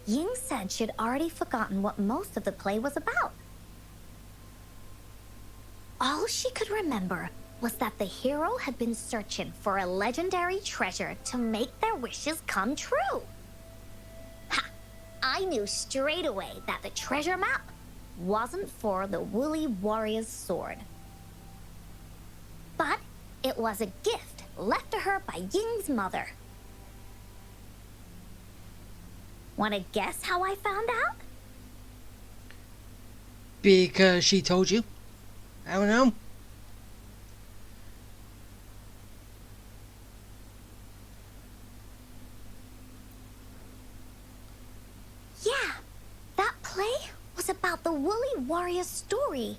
S3: Ying said she'd already forgotten what most of the play was about. All she could remember was that the hero had been searching for a legendary treasure to make their wishes come true. Ha! I knew straight away that the treasure map wasn't for the Woolly Warrior's sword. But it was a gift left to her by Ying's mother. Want to guess how I found out?
S1: Because she told you? I don't know.
S3: Yeah, that play was about the Woolly Warrior's story.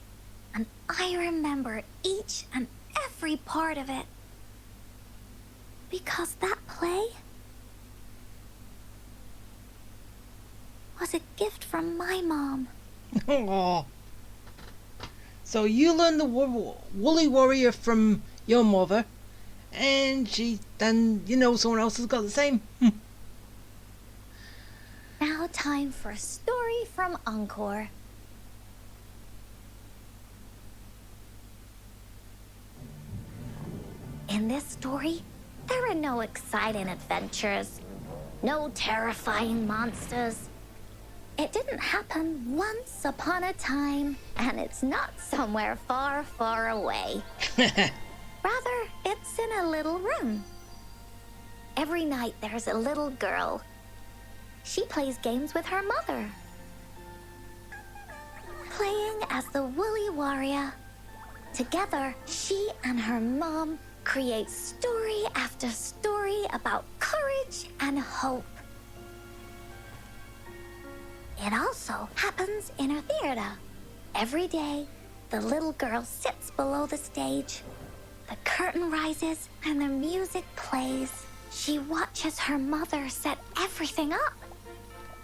S3: And I remember each and every part of it. Because that play was a gift from my mom.
S1: Aww. So you learned the Woolly Warrior from your mother, and then someone else has got the same.
S3: Now time for a story from Encore. In this story, there are no exciting adventures, no terrifying monsters. It didn't happen once upon a time, and it's not somewhere far, far away. Rather, it's in a little room. Every night there's a little girl. She plays games with her mother, playing as the Woolly Warrior. Together, she and her mom create story after story about courage and hope. It also happens in her theater. Every day, the little girl sits below the stage. The curtain rises and the music plays. She watches her mother set everything up,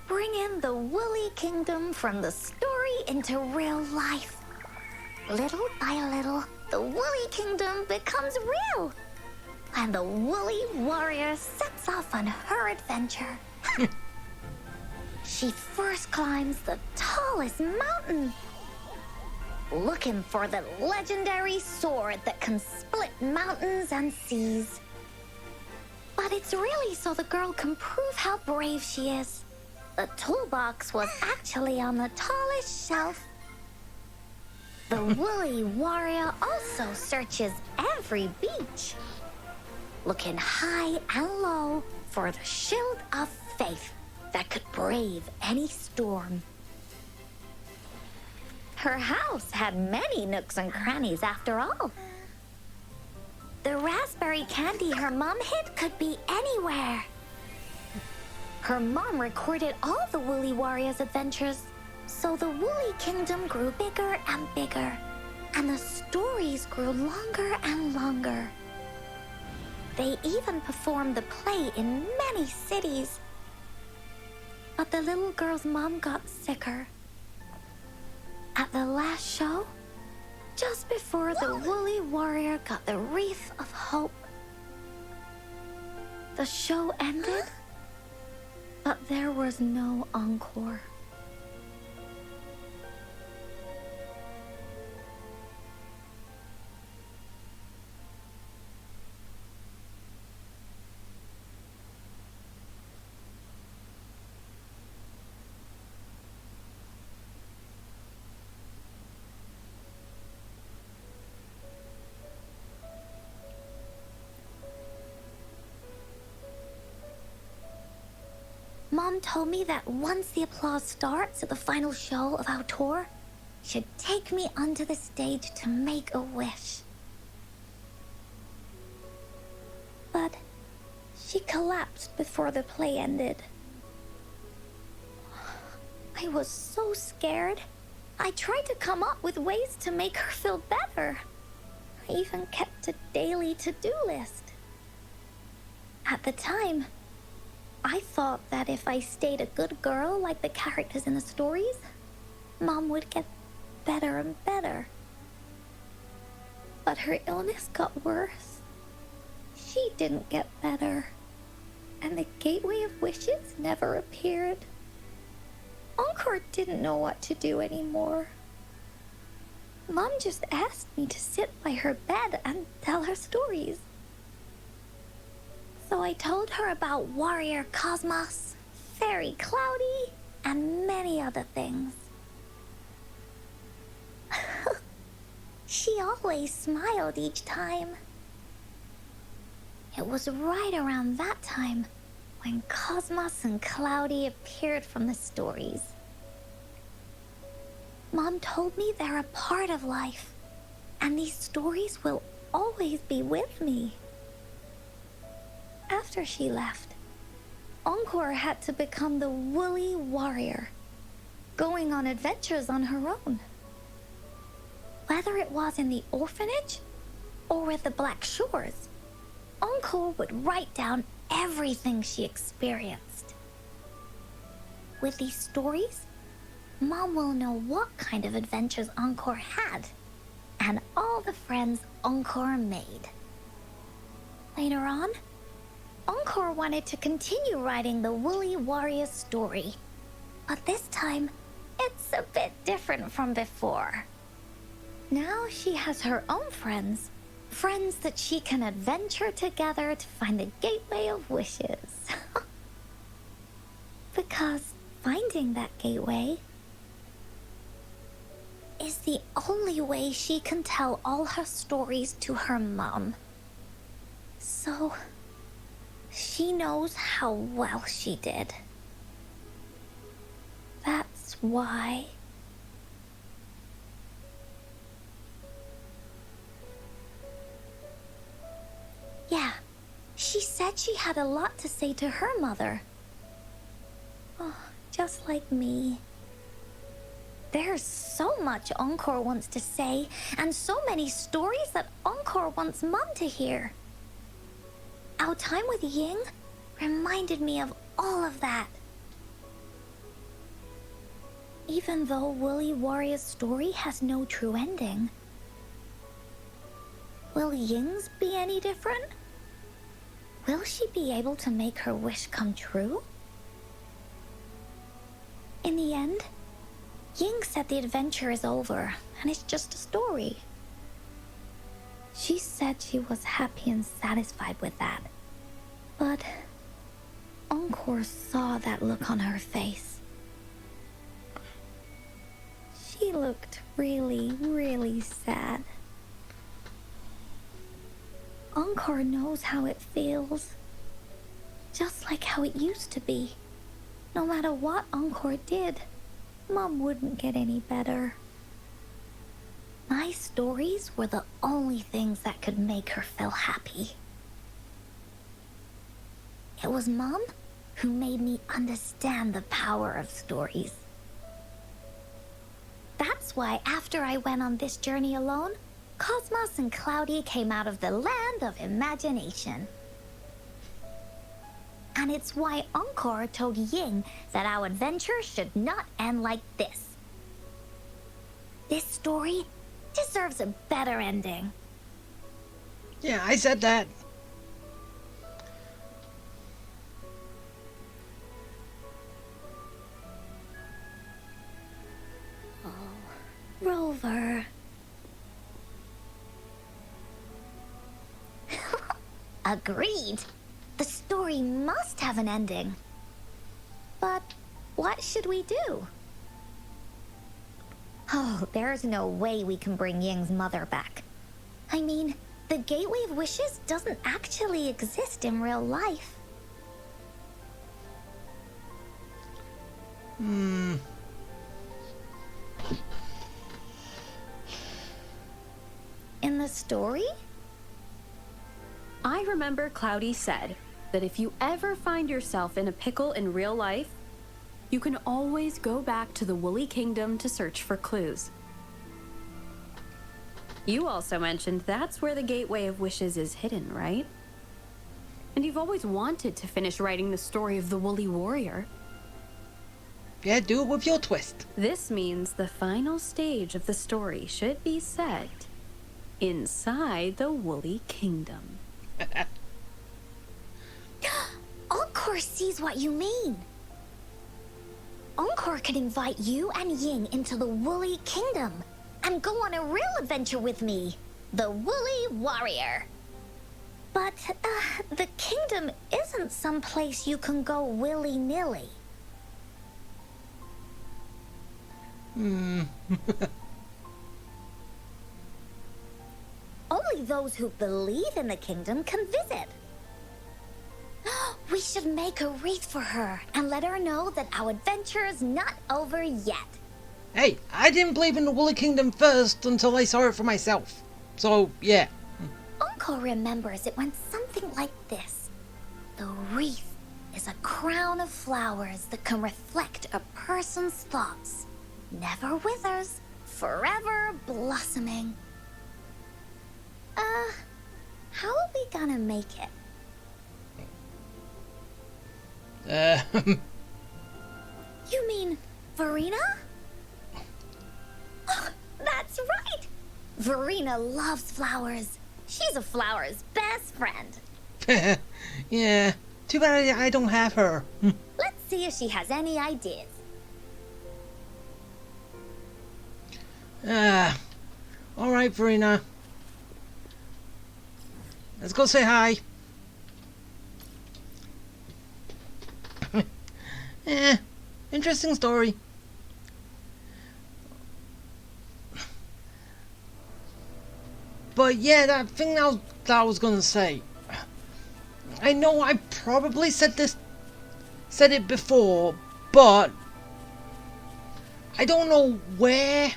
S3: bring in the Woolly Kingdom from the story into real life. Little by little, the Woolly Kingdom becomes real, and the Woolly Warrior sets off on her adventure. She first climbs the tallest mountain. looking for the legendary sword that can split mountains and seas. But it's really so the girl can prove how brave she is. The toolbox was actually on the tallest shelf. The woolly warrior also searches every beach, looking high and low for the shield of faith that could brave any storm. Her house had many nooks and crannies after all. The raspberry candy her mom hid could be anywhere. Her mom recorded all the Woolly Warrior's adventures, so the Woolly Kingdom grew bigger and bigger, and the stories grew longer and longer. They even performed the play in many cities. But the little girl's mom got sicker. At the last show, just before the Woolly Warrior got the wreath of hope, the show ended, but there was no encore. Mom told me that once the applause starts at the final show of our tour, she'd take me onto the stage to make a wish. But she collapsed before the play ended. I was so scared. I tried to come up with ways to make her feel better. I even kept a daily to-do list. At the time, I thought that if I stayed a good girl like the characters in the stories, Mom would get better and better. But her illness got worse. She didn't get better. And the Gateway of Wishes never appeared. Encore didn't know what to do anymore. Mom just asked me to sit by her bed and tell her stories. So I told her about Warrior Cosmos, Fairy Cloudy, and many other things. She always smiled each time. It was right around that time when Cosmos and Cloudy appeared from the stories. Mom told me they're a part of life, and these stories will always be with me. After she left, Encore had to become the Woolly Warrior, going on adventures on her own. Whether it was in the orphanage or with the Black Shores, Encore would write down everything she experienced. With these stories, Mom will know what kind of adventures Encore had and all the friends Encore made. Later on, Encore wanted to continue writing the Woolly Warrior story, but this time, it's a bit different from before. Now she has her own friends that she can adventure together to find the Gateway of Wishes. Because finding that gateway is the only way she can tell all her stories to her mom. So she knows how well she did. That's why. Yeah, she said she had a lot to say to her mother. Oh, just like me. There's so much Encore wants to say, and so many stories that Encore wants Mom to hear. Our time with Ying reminded me of all of that. Even though Woolly Warrior's story has no true ending, will Ying's be any different? Will she be able to make her wish come true? In the end, Ying said the adventure is over, and it's just a story. She said she was happy and satisfied with that. But Encore saw that look on her face. She looked really, really sad. Encore knows how it feels. Just like how it used to be. No matter what Encore did, Mom wouldn't get any better. My stories were the only things that could make her feel happy. It was Mom who made me understand the power of stories. That's why after I went on this journey alone, Cosmos and Cloudy came out of the land of imagination. And it's why Encore told Ying that our adventure should not end like this. This story deserves a better ending.
S1: Yeah, I said that.
S3: Rover. Agreed. The story must have an ending. But what should we do? Oh, there's no way we can bring Ying's mother back. I mean, the Gateway of Wishes doesn't actually exist in real life. In the story?
S7: I remember Cloudy said that if you ever find yourself in a pickle in real life, you can always go back to the Woolly Kingdom to search for clues. You also mentioned that's where the Gateway of Wishes is hidden, right? And you've always wanted to finish writing the story of the Woolly Warrior.
S1: Yeah, do it with your twist.
S7: This means the final stage of the story should be set inside the Woolly Kingdom.
S3: Encore sees what you mean. Encore could invite you and Ying into the Woolly Kingdom and go on a real adventure with me, the Woolly Warrior. But the kingdom isn't some place you can go willy-nilly. Only those who believe in the kingdom can visit. We should make a wreath for her and let her know that our adventure is not over yet.
S1: Hey, I didn't believe in the Woolly Kingdom first until I saw it for myself. So, yeah.
S3: Encore remembers it went something like this. The wreath is a crown of flowers that can reflect a person's thoughts. Never withers, forever blossoming. How are we gonna make it? You mean Verena? Oh, that's right! Verena loves flowers. She's a flower's best friend.
S1: Yeah, too bad I don't have her.
S3: Let's see if she has any ideas.
S1: Alright, Verena. Let's go say hi. Interesting story. But yeah, that thing that I was gonna say. I know I probably said it before, but I don't know where.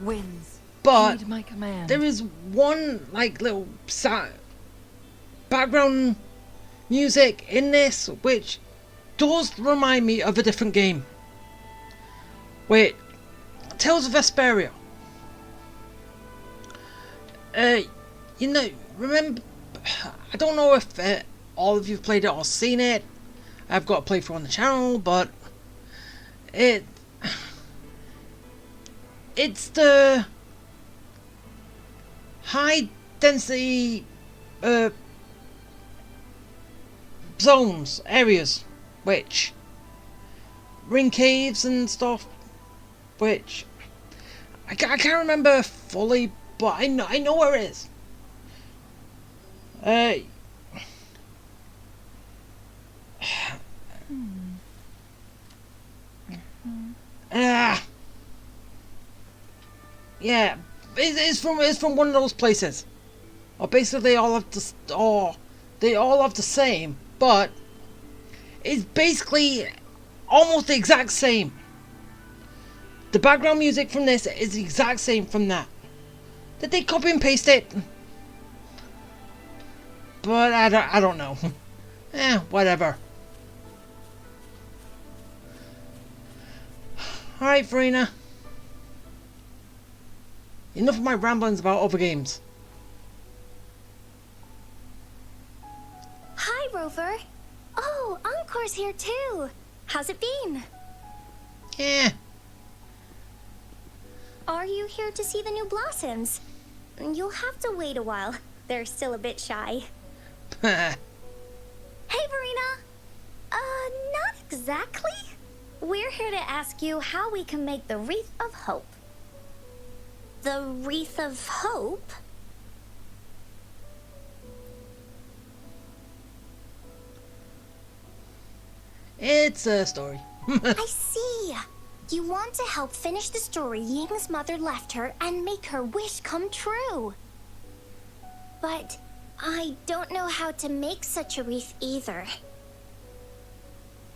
S6: Winds.
S1: But
S6: Heed my command.
S1: there is one like little background music in this which does remind me of a different game. Wait, Tales of Vesperia. You know, remember? I don't know if all of you've played it or seen it. I've got a playthrough on the channel, but it's the high density zones, areas, which ring caves and stuff, which I can't remember fully, but I know where it is. Yeah, it's from one of those places. Or basically they all have the same, but it's basically almost the exact same. The background music from this is the exact same from that. Did they copy and paste it? But I don't know. Whatever. Alright, Farina. Enough of my ramblings about other games.
S4: Hi, Rover. Oh, Encore's here too. How's it been?
S1: Yeah.
S4: Are you here to see the new blossoms? You'll have to wait a while. They're still a bit shy. Hey, Verena. Not exactly. We're here to ask you how we can make the Wreath of Hope. The Wreath of Hope?
S1: It's a story.
S4: I see. You want to help finish the story Ying's mother left her and make her wish come true. But I don't know how to make such a wreath either.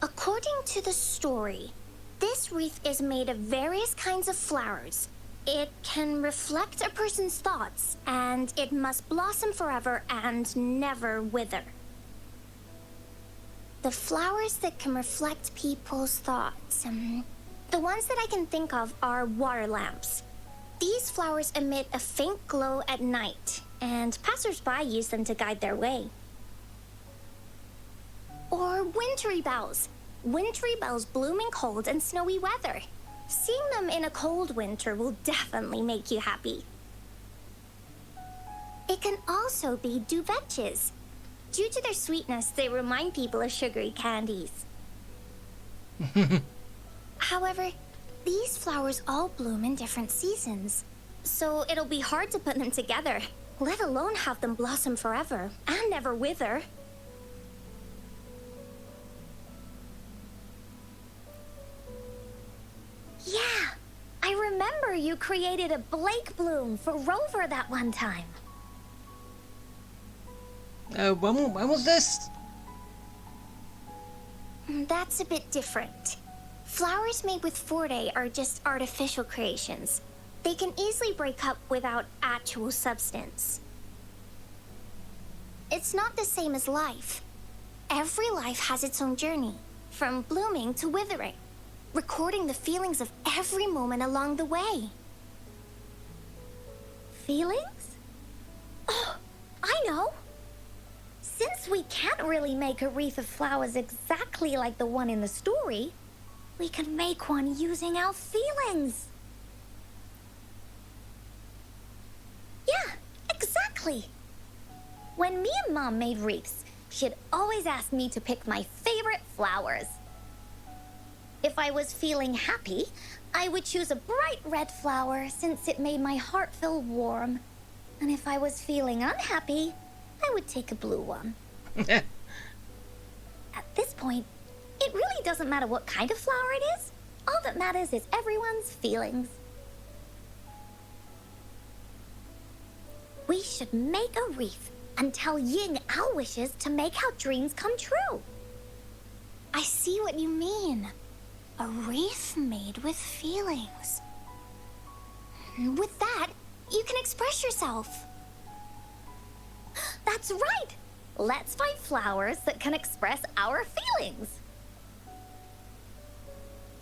S4: According to the story, this wreath is made of various kinds of flowers. It can reflect a person's thoughts, and it must blossom forever and never wither. The flowers that can reflect people's thoughts. The ones that I can think of are water lamps. These flowers emit a faint glow at night, and passers-by use them to guide their way. Or wintry bells. Wintry bells bloom in cold and snowy weather. Seeing them in a cold winter will definitely make you happy. It can also be duvetches. Due to their sweetness, they remind people of sugary candies. However, these flowers all bloom in different seasons, so it'll be hard to put them together, let alone have them blossom forever and never wither. Yeah, I remember you created a Blake bloom for Rover that one time.
S1: When was this?
S4: That's a bit different. Flowers made with Forte are just artificial creations. They can easily break up without actual substance. It's not the same as life. Every life has its own journey, from blooming to withering, recording the feelings of every moment along the way. Feelings? Oh, I know! Since we can't really make a wreath of flowers exactly like the one in the story, we can make one using our feelings. Yeah, exactly. When me and Mom made wreaths, she'd always ask me to pick my favorite flowers. If I was feeling happy, I would choose a bright red flower since it made my heart feel warm. And if I was feeling unhappy, I would take a blue one. At this point, it really doesn't matter what kind of flower it is. All that matters is everyone's feelings. We should make a wreath and tell Ying our wishes to make our dreams come true. I see what you mean. A wreath made with feelings. With that, you can express yourself. That's right! Let's find flowers that can express our feelings.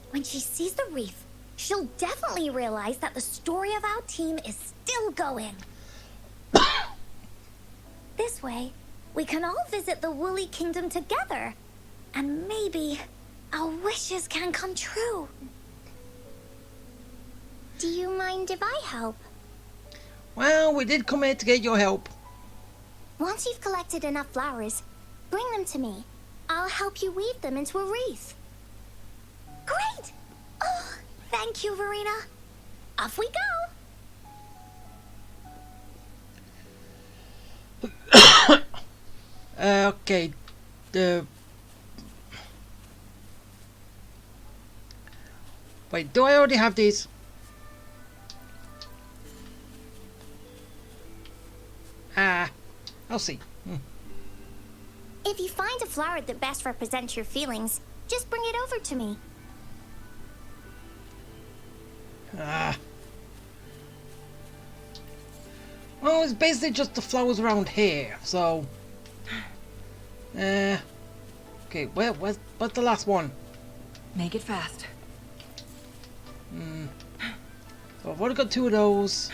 S4: When she sees the wreath, she'll definitely realize that the story of our team is still going. This way, we can all visit the Woolly Kingdom together, and maybe our wishes can come true. Do you mind if I help?
S1: Well, we did come here to get your help.
S4: Once you've collected enough flowers, bring them to me. I'll help you weave them into a wreath. Great! Oh, Thank you, Verena. Off we go.
S1: Okay. Wait, do I already have these? I'll see.
S4: If you find a flower that best represents your feelings, just bring it over to me.
S1: Well, it's basically just the flowers around here, so... okay, what's the last one?
S6: Make it fast.
S1: So I've already got 2 of those.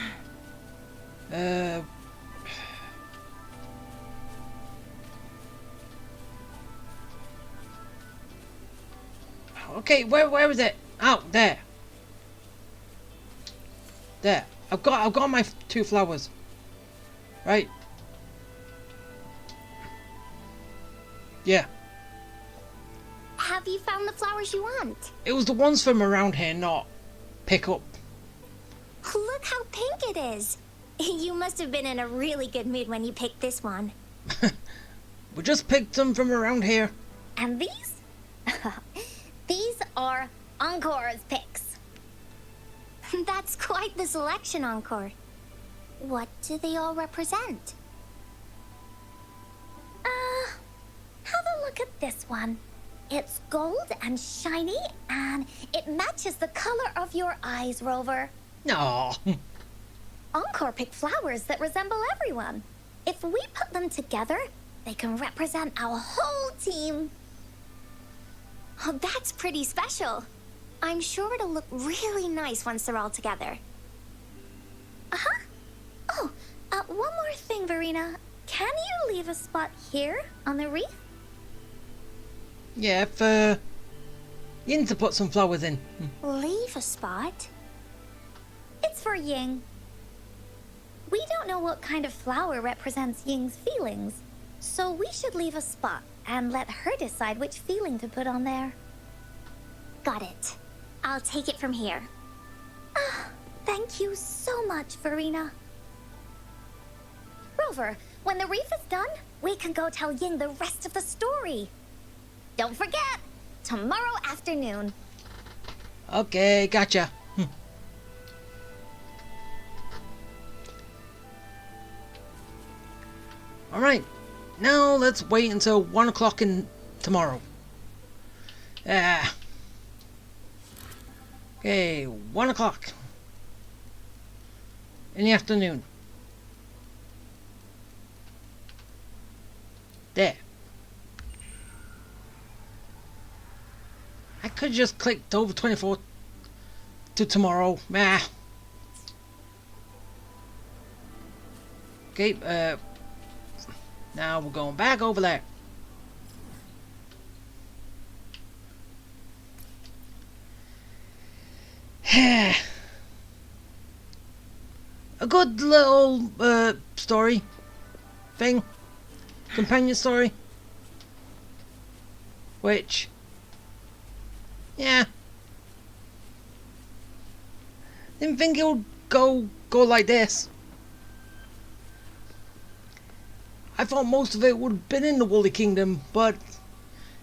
S1: Okay, where is it? Oh, there. There. I've got my 2 flowers. Right. Yeah.
S4: Have you found the flowers you want?
S1: It was the ones from around here, not pick up.
S4: Look how pink it is. You must have been in a really good mood when you picked this one.
S1: We just picked them from around here.
S4: And these? These are Encore's picks. That's quite the selection, Encore. What do they all represent? Have a look at this one. It's gold and shiny, and it matches the color of your eyes, Rover.
S1: No.
S4: Encore picked flowers that resemble everyone. If we put them together, they can represent our whole team. Oh, that's pretty special. I'm sure it'll look really nice once they're all together. Uh-huh. Oh, one more thing, Verena. Can you leave a spot here on the reef?
S1: Yeah, if you need to put some flowers in.
S4: Leave a spot? It's for Ying. We don't know what kind of flower represents Ying's feelings, so we should leave a spot and let her decide which feeling to put on there. Got it. I'll take it from here. Thank you so much, Verena. Rover, when the reef is done, we can go tell Ying the rest of the story. Don't forget, tomorrow afternoon.
S1: Okay, gotcha. Alright, now let's wait until 1 o'clock in tomorrow. Okay, 1 o'clock in the afternoon. There. I could just clicked over 24 to tomorrow. Okay, now we're going back over there. A good little story thing, companion story, which, yeah, didn't think it would go like this. I thought most of it would have been in the Woolly Kingdom, but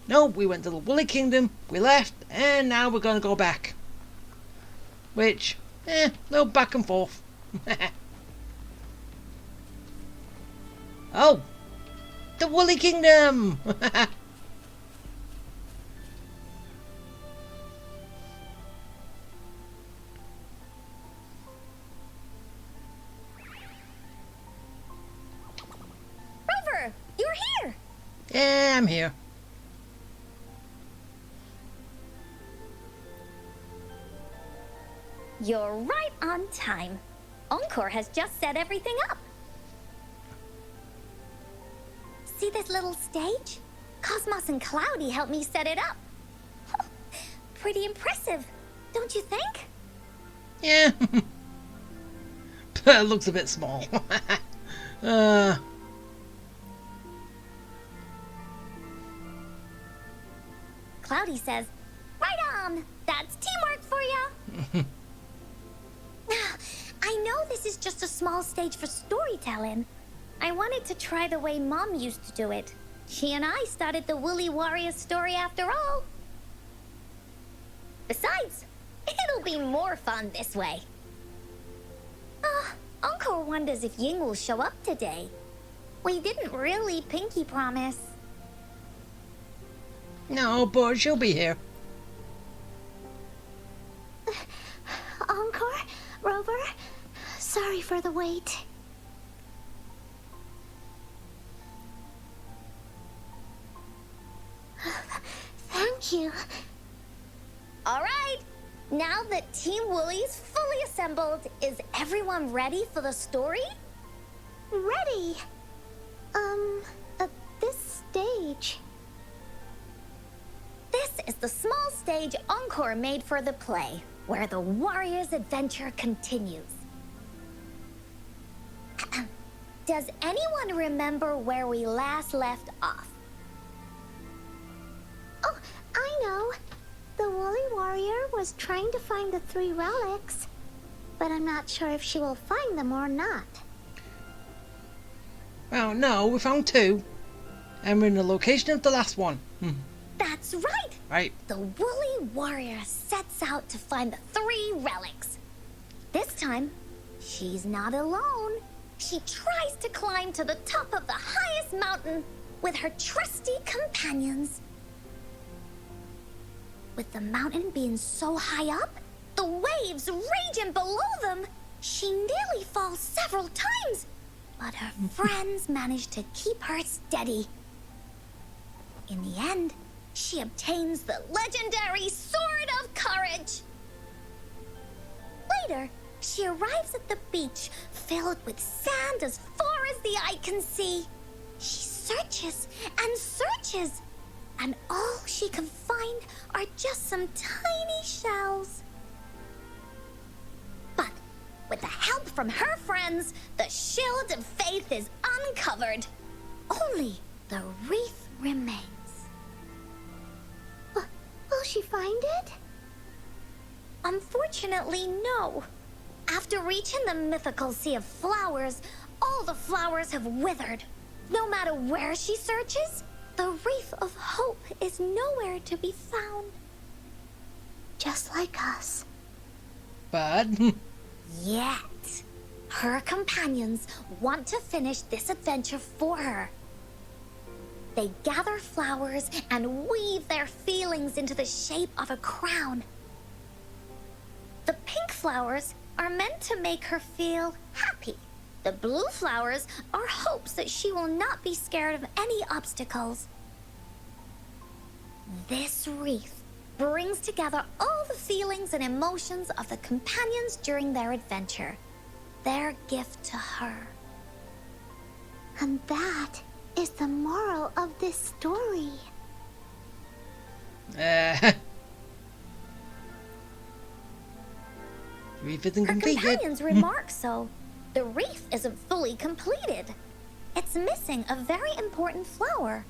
S1: no, we went to the Woolly Kingdom, we left, and now we're gonna go back. Which, a little back and forth. Oh, the Woolly Kingdom!
S4: Rover, you're here!
S1: Yeah, I'm here.
S4: You're right on time. Encore has just set everything up. See this little stage? Cosmos and Cloudy helped me set it up. Pretty impressive, don't you think?
S1: Yeah. It looks a bit small.
S4: Cloudy says, right on! That's teamwork for ya! I know this is just a small stage for storytelling. I wanted to try the way Mom used to do it. She and I started the Woolly Warrior story after all. Besides, it'll be more fun this way. Encore wonders if Ying will show up today. We didn't really pinky promise.
S1: No, but she'll be here.
S4: Encore, Rover, sorry for the wait. Thank you. All right. Now that Team Woolly's fully assembled, is everyone ready for the story? Ready. At this stage. This is the small stage Encore made for the play, where the warrior's adventure continues. Does anyone remember where we last left off? Oh, I know. The Woolly Warrior was trying to find the 3 relics, but I'm not sure if she will find them or not.
S1: Well, no, we found 2. And we're in the location of the last one.
S4: That's right!
S1: Right.
S4: The Woolly Warrior sets out to find the 3 relics. This time, she's not alone. She tries to climb to the top of the highest mountain with her trusty companions. With the mountain being so high up, the waves raging below them, she nearly falls several times. But her friends manage to keep her steady. In the end, she obtains the legendary Sword of Courage. Later, she arrives at the beach filled with sand as far as the eye can see. She searches and searches, and all she can find are just some tiny shells. But with the help from her friends, the shield of faith is uncovered. Only the wreath remains. Will she find it? Unfortunately, no. After reaching the mythical sea of flowers, all the flowers have withered. No matter where she searches, the wreath of hope is nowhere to be found. Just like us.
S1: But
S4: Yet, her companions want to finish this adventure for her. They gather flowers and weave their feelings into the shape of a crown. The pink flowers are meant to make her feel happy. The blue flowers are hopes that she will not be scared of any obstacles. This wreath brings together all the feelings and emotions of the companions during their adventure. Their gift to her. And that is the moral of this story.
S1: Wreath isn't
S4: Her
S1: complete yet.
S4: companions remark so. The wreath isn't fully completed. It's missing a very important flower.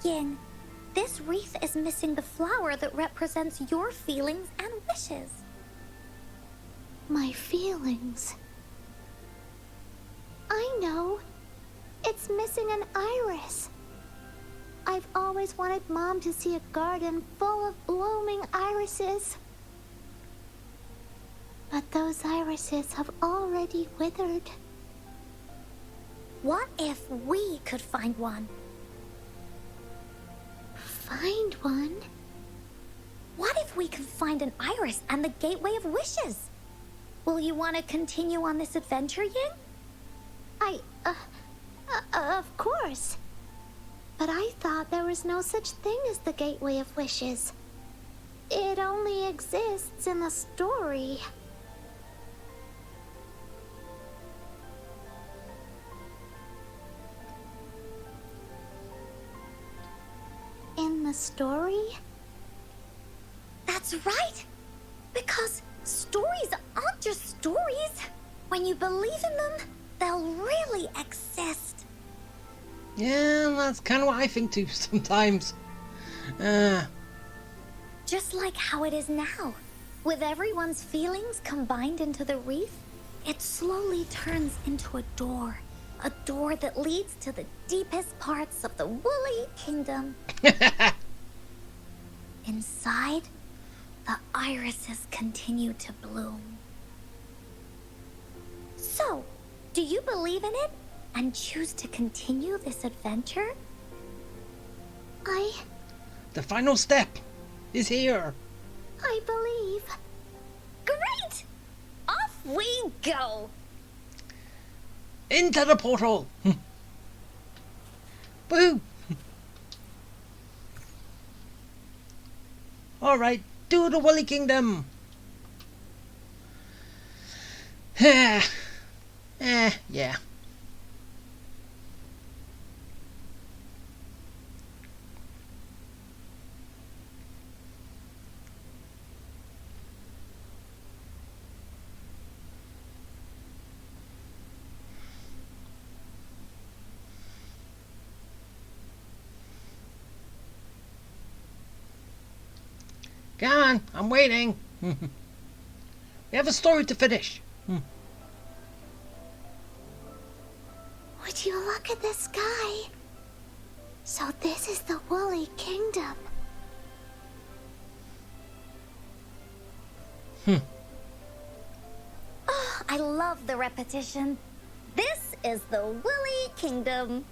S4: Ying, this wreath is missing the flower that represents your feelings and wishes. My feelings. I know. It's missing an iris. I've always wanted Mom to see a garden full of blooming irises. But those irises have already withered. What if we could find one? Find one? What if we could find an iris and the Gateway of Wishes? Will you want to continue on this adventure, Ying? Of course. But I thought there was no such thing as the Gateway of Wishes. It only exists in the story. In the story? That's right! Because stories aren't just stories. When you believe in them, they'll really exist.
S1: Yeah, that's kind of what I think too sometimes.
S4: Just like how it is now.
S3: With everyone's feelings combined into the wreath, it slowly turns into a door. A door that leads to the deepest parts of the Woolly Kingdom. Inside, the irises continue to bloom. So, do you believe in it and choose to continue this adventure?
S1: The final step is here.
S3: I believe. Great! Off we go!
S1: Into the portal. Woo! Alright, to the Woolly Kingdom. Yeah. Come on, I'm waiting. We have a story to finish.
S4: Would you look at the sky? So this is the Woolly Kingdom.
S3: Oh, I love the repetition. This is the Woolly Kingdom.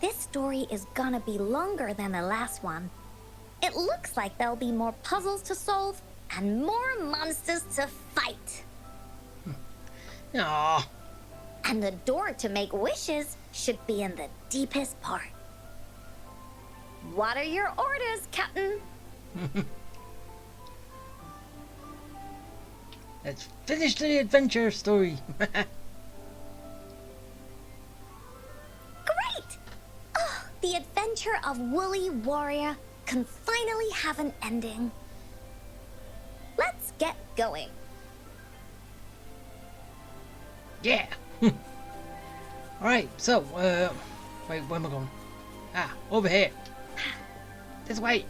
S3: This story is gonna be longer than the last one. It looks like there'll be more puzzles to solve and more monsters to fight.
S1: Aww.
S3: And the door to make wishes should be in the deepest part. What are your orders, Captain?
S1: Let's finish the adventure story.
S3: Great! Oh, the adventure of Woolly Warrior can finally have an ending. Let's get going.
S1: Yeah. Alright, so, wait, where am I going? Ah, over here. This way.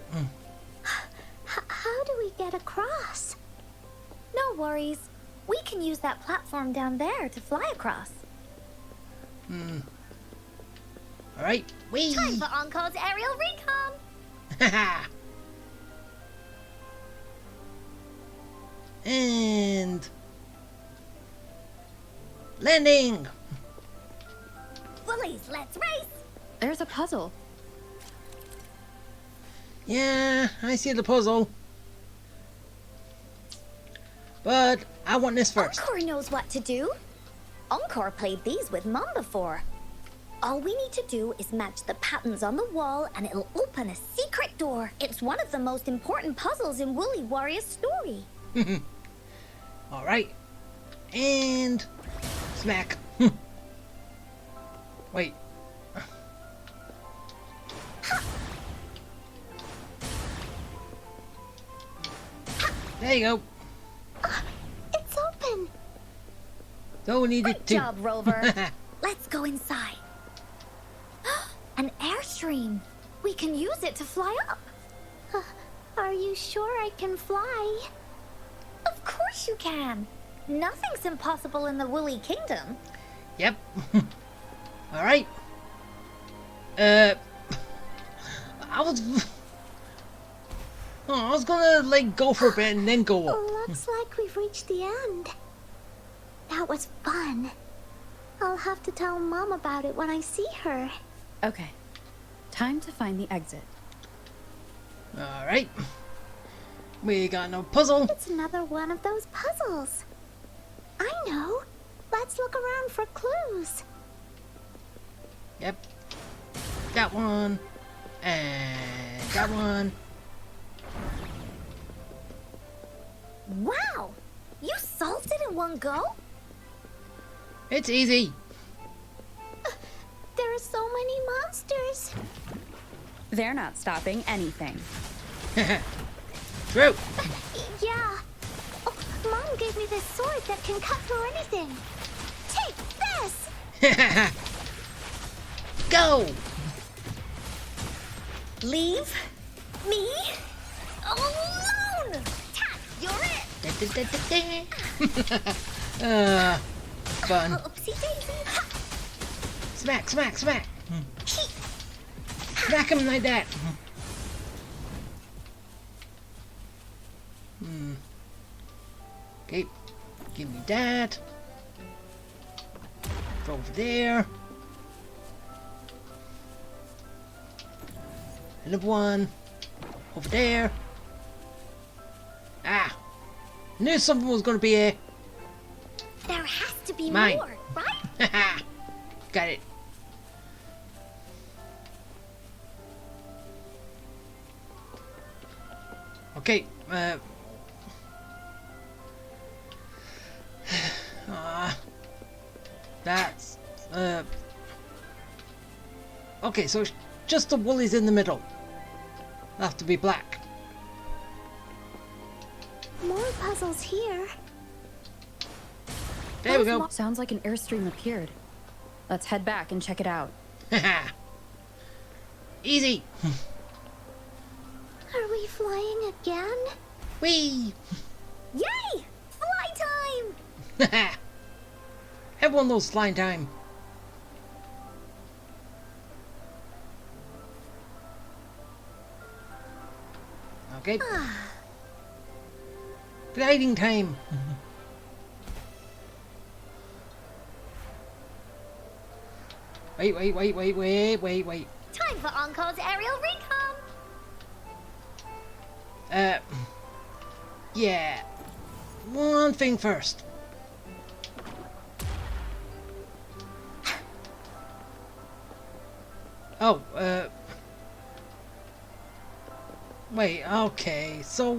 S4: How do we get across?
S3: No worries. We can use that platform down there to fly across.
S1: Alright, wee.
S3: Time for Encore's aerial recon.
S1: And landing.
S3: Woolies, let's race.
S7: There's a puzzle.
S1: Yeah, I see the puzzle. But I want this first.
S3: Encore knows what to do. Encore played these with Mom before. All we need to do is match the patterns on the wall and it'll open a secret door. It's one of the most important puzzles in Woolly Warrior's story.
S1: Alright. And smack. Wait. There you go.
S4: It's open.
S1: Don't need
S3: Great
S1: it to.
S3: job, Rover. Let's go inside. An airstream. We can use it to fly up.
S4: Are you sure I can fly?
S3: Of course you can. Nothing's impossible in the Woolly Kingdom.
S1: Yep. Alright. I was gonna like go for a bit and then go up.
S4: Looks like we've reached the end. That was fun. I'll have to tell Mom about it when I see her.
S7: Okay, time to find the exit.
S1: Alright. We got no puzzle.
S4: It's another one of those puzzles. I know. Let's look around for clues.
S1: Yep. Got one. And got one.
S3: Wow! You solved it in one go?
S1: It's easy.
S4: There are so many monsters.
S7: They're not stopping anything.
S1: True.
S4: Yeah. Oh, Mom gave me this sword that can cut through anything. Take this!
S1: Go!
S3: Leave me alone! You're it.
S1: Fun.
S3: Oopsie daisy.
S1: Smack, smack, smack. Smack him like that. Okay, give me that. Go over there. Another one. Over there. Ah! Knew something was gonna be here.
S3: There has to be
S1: Mine.
S3: more, right?
S1: Haha! Got it. Okay, that's, okay, so it's just the woolies in the middle. They'll have to be black.
S4: More puzzles here.
S1: There we go.
S7: Sounds like an airstream appeared. Let's head back and check it out.
S1: Haha! Easy!
S4: Are we flying again?
S1: Whee!
S3: Yay! Fly time!
S1: Haha! Everyone knows flying time. Okay. Gliding time. Wait.
S3: Time for Encore's aerial recon.
S1: Yeah. One thing first. Oh, wait, okay, so...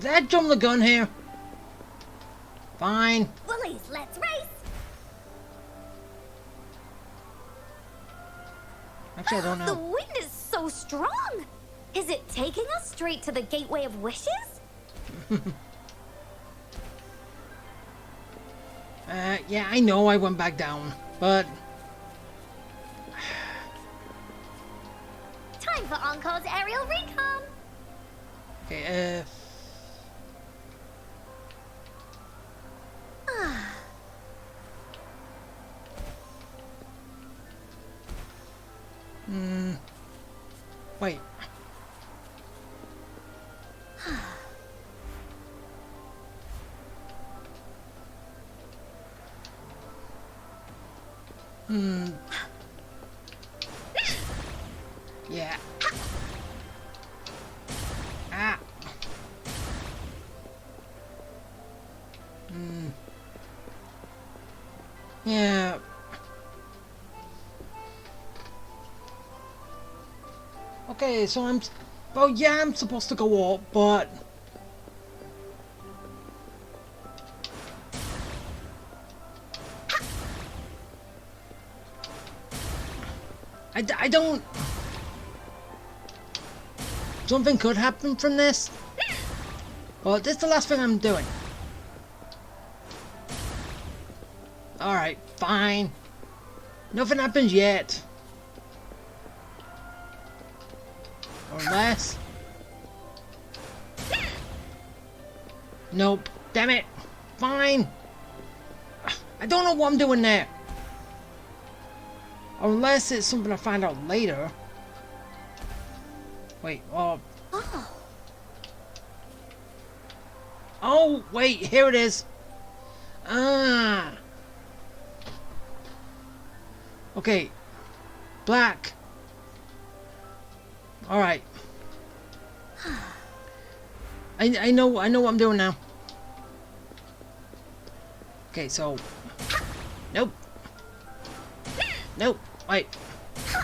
S1: did I jump the gun here? Fine.
S3: Woolies, let's race.
S1: Actually, I don't
S3: The
S1: know.
S3: wind is so strong. Is it taking us straight to the Gateway of Wishes?
S1: Yeah, I know I went back down, but...
S3: Time for Encore's aerial recon.
S1: Okay, wait. Yeah. Ah. Yeah. Okay, so well, yeah, I'm supposed to go up, but... I don't... Something could happen from this. But this is the last thing I'm doing. Alright, fine. Nothing happens yet. Unless... Nope. Damn it. Fine. I don't know what I'm doing there. Unless it's something I find out later. Wait, oh, wait, here it is. Ah. Okay. Black. Alright. I know what I'm doing now. Okay, so... Nope. Nope. Wait.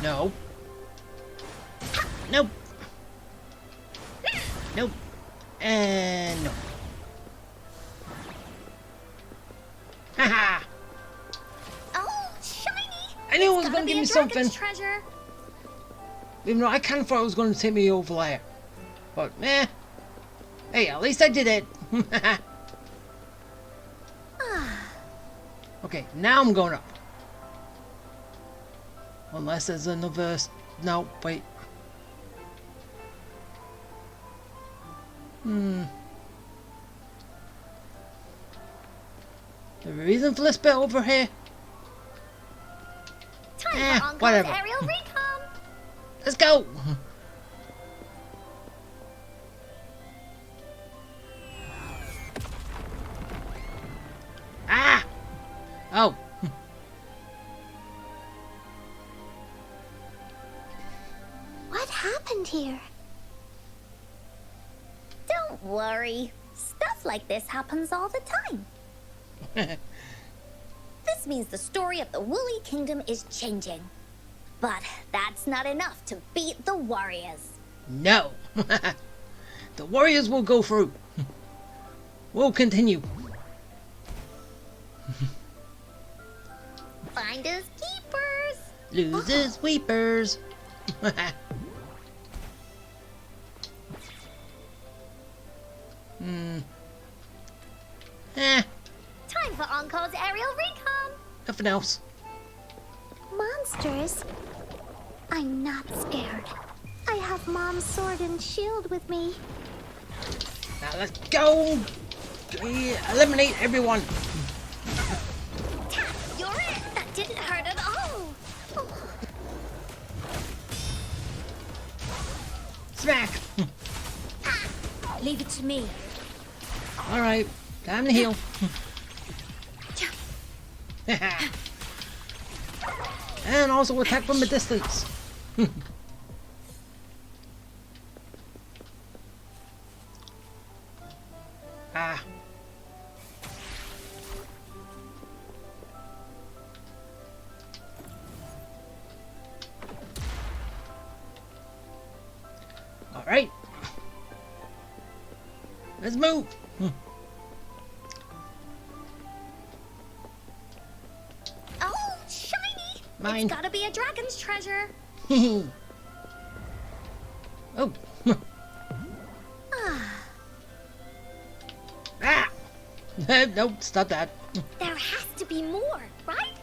S1: No. Nope. Nope. And no. Haha!
S3: Oh, shiny!
S1: I knew it was gonna give me something.
S3: Treasure.
S1: Even though I kind of thought it was going to take me over there. But, eh. Hey, at least I did it. Okay, now I'm going up. Unless there's another... No, wait. The reason for this bit over here?
S3: Time for Encore's
S1: whatever.
S3: aerial recon.
S1: Let's go! Ah! Oh.
S4: What happened here?
S3: Don't worry. Stuff like this happens all the time. This means the story of the Woolly Kingdom is changing. But that's not enough to beat the Warriors.
S1: No. The Warriors will go through. We'll continue.
S3: Finders keepers.
S1: Losers weepers.
S3: Time for Encore's aerial recon.
S1: Nothing else.
S4: Monsters? I'm not scared. I have Mom's sword and shield with me.
S1: Now let's go. Eliminate everyone.
S3: You're it. That didn't hurt at all.
S1: Smack.
S5: Leave it to me.
S1: Alright, time to heal. And also attack from a distance. Ah. Alright. Let's move.
S3: Oh, shiny.
S1: Mine.
S3: It's gotta be a dragon's treasure.
S1: Oh. Ah. Nope, stop that.
S3: There has to be more, right?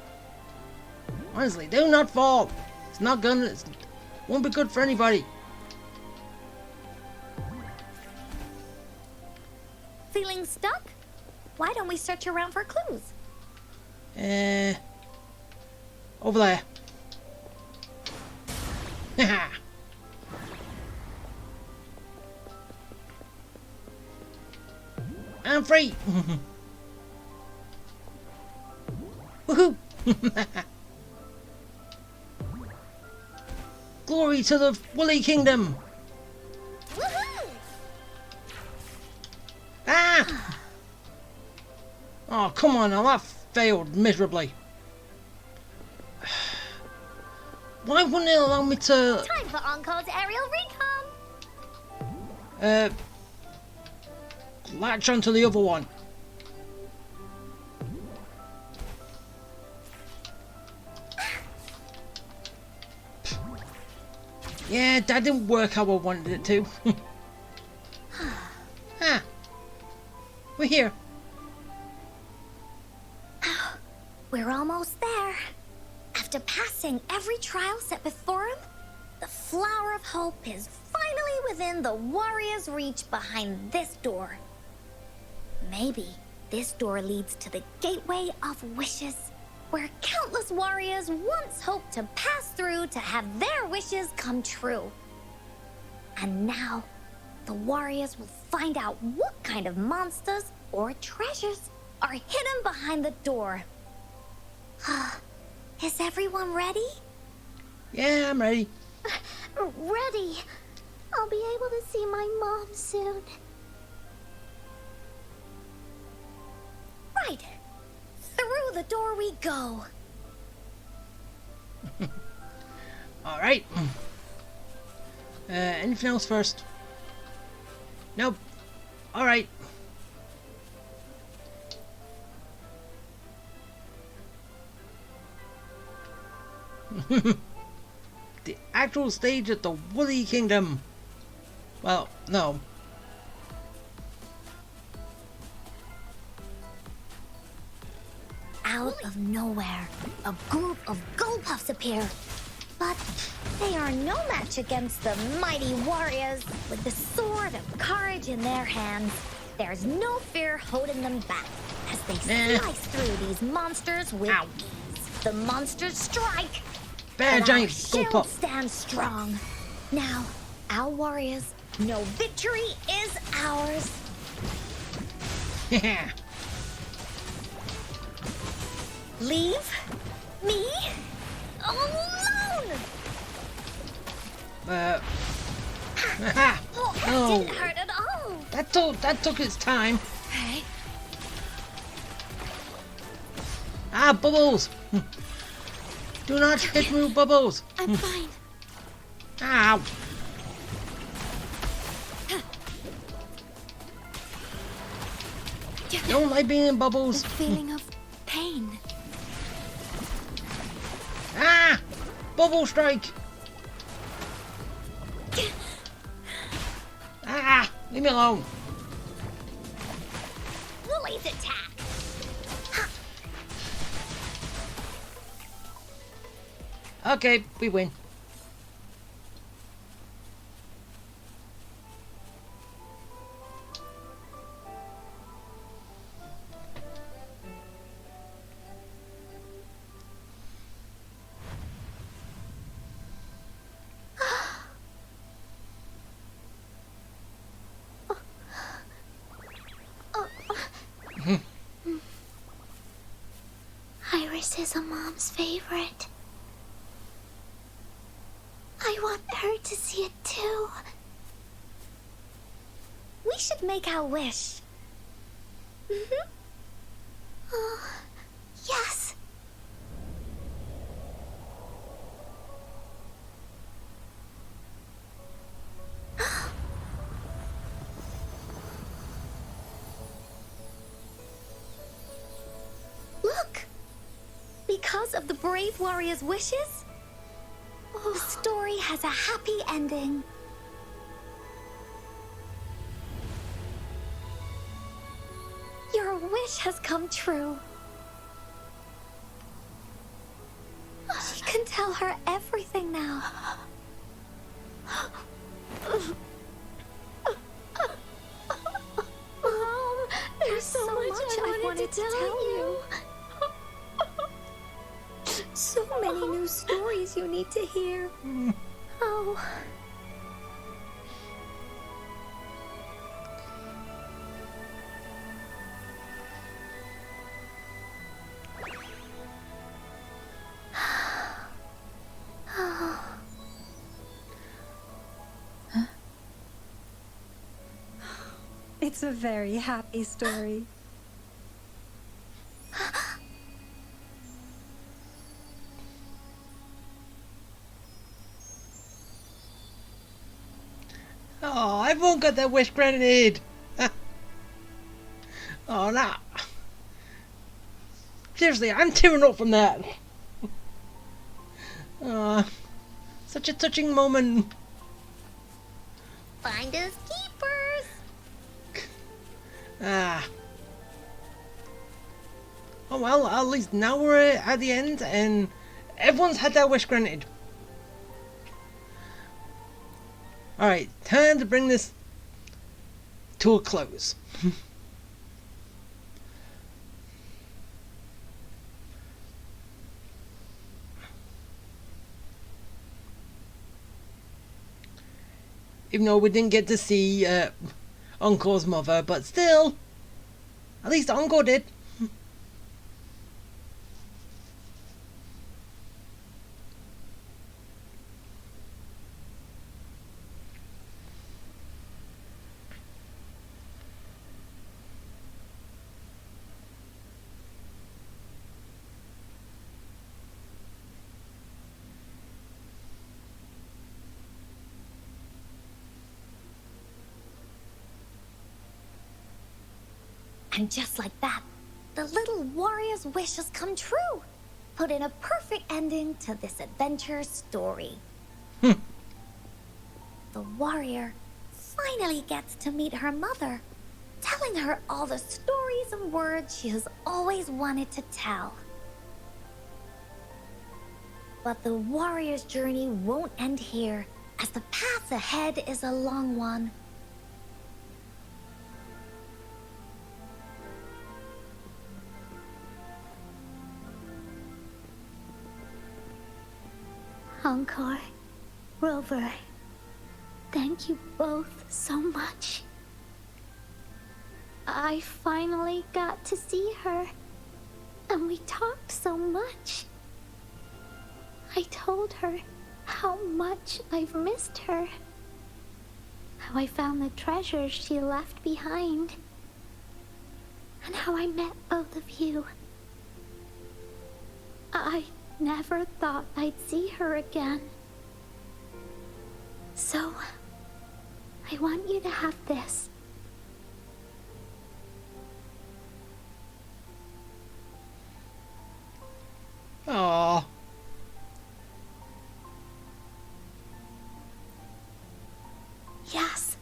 S1: Honestly, do not fall. It's not gonna. It won't be good for anybody.
S3: Feeling stuck? Why don't we search around for clues?
S1: Over there. I'm free. Woohoo! Glory to the Woolly Kingdom.
S3: Woohoo!
S1: Ah! Oh, come on now, that failed miserably. Why wouldn't it allow me to...
S3: Time for Encore's aerial recon.
S1: latch onto the other one. Yeah, that didn't work how I wanted it to. Ah, we're here.
S3: We're almost there. After passing every trial set before him, the Flower of Hope is finally within the warrior's reach behind this door. Maybe this door leads to the Gateway of Wishes, where countless warriors once hoped to pass through to have their wishes come true. And now, the warriors will find out what kind of monsters or treasures are hidden behind the door. Is everyone ready?
S1: Yeah, I'm ready.
S4: Ready. I'll be able to see my mom soon.
S3: Right. Through the door we go.
S1: Alright. Anything else first? Nope. Alright. The actual stage at the Woolly Kingdom. Well, no.
S3: Out of nowhere, a group of Gullpuffs appear. But they are no match against the mighty warriors. With the sword of courage in their hands, there's no fear holding them back as they slice through these monsters with ease. The monsters strike,
S1: Bear
S3: and
S1: giant
S3: our
S1: skull
S3: shield
S1: pop.
S3: stands strong. Now, our warriors know victory is ours. Leave me alone! Oh, that
S1: No.
S3: didn't hurt at all.
S1: That took its time.
S3: Okay.
S1: Ah, Bubbles! Do not hit me with Bubbles!
S3: I'm fine.
S1: Ow! Don't like being in bubbles.
S3: The feeling of pain.
S1: Ah! Bubble strike! Ah! Leave me alone.
S3: Woolly's attack.
S1: Okay, we win.
S4: Iris is a mom's favorite. I want her to see it too.
S3: We should make our wish.
S4: Oh, yes.
S3: Look! Because of the brave warrior's wishes, the story has a happy ending. Your wish has come true. She can tell her everything now.
S4: Mom, there's so much I wanted to tell you.
S3: So many new stories you need to hear.
S4: Oh.
S2: It's a very happy story.
S1: Oh, everyone got their wish granted. Oh, no. Seriously, I'm tearing up from that. Such a touching moment.
S3: Finders keepers.
S1: Ah. Oh well, at least now we're at the end and everyone's had their wish granted. Alright, time to bring this to a close. Even though we didn't get to see Encore's mother, but still, at least Encore did.
S3: And just like that, the little warrior's wish has come true. Put in a perfect ending to this adventure story. The warrior finally gets to meet her mother, telling her all the stories and words she has always wanted to tell. But the warrior's journey won't end here, as the path ahead is a long one.
S4: Encore, Rover, thank you both so much. I finally got to see her, and we talked so much. I told her how much I've missed her, how I found the treasures she left behind, and how I met both of you. I never thought I'd see her again. So, I want you to have this.
S1: Aww.
S4: Yes.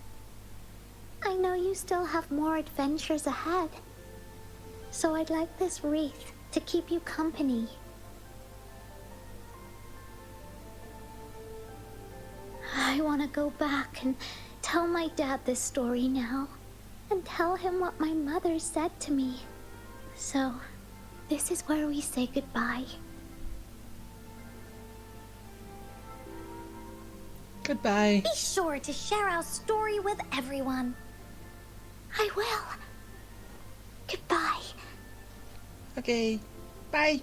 S4: I know you still have more adventures ahead. So I'd like this wreath to keep you company. I want to go back and tell my dad this story now, and tell him what my mother said to me. So, this is where we say goodbye.
S1: Goodbye.
S3: Be sure to share our story with everyone.
S4: I will. Goodbye.
S1: Okay. Bye.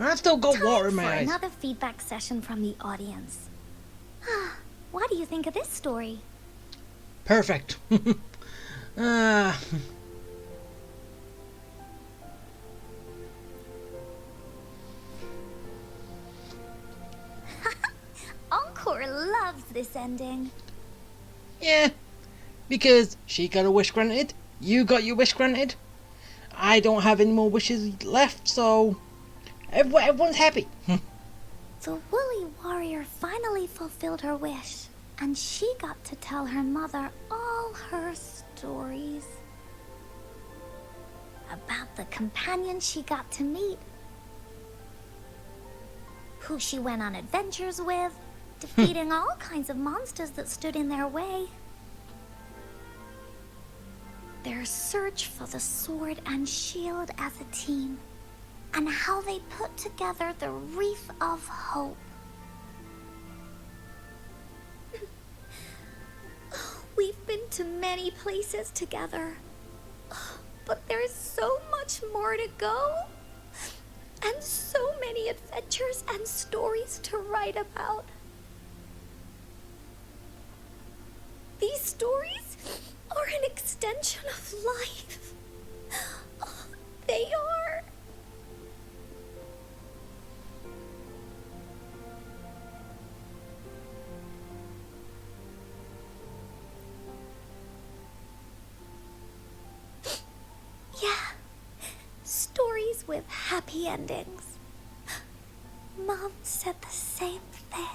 S1: I've still got water in my
S3: for
S1: eyes.
S3: another feedback session from the audience. What do you think of this story?
S1: Perfect.
S3: Encore loves this ending.
S1: Yeah, because she got a wish granted, you got your wish granted. I don't have any more wishes left, so everyone's happy.
S3: The woolly warrior finally fulfilled her wish, and she got to tell her mother all her stories. About the companions she got to meet, who she went on adventures with, defeating all kinds of monsters that stood in their way. Their search for the sword and shield as a team, and how they put together the Wreath of Hope. We've been to many places together, but there's so much more to go, and so many adventures and stories to write about. These stories are an extension of life. They are. Yeah, stories with happy endings. Mom said the same thing.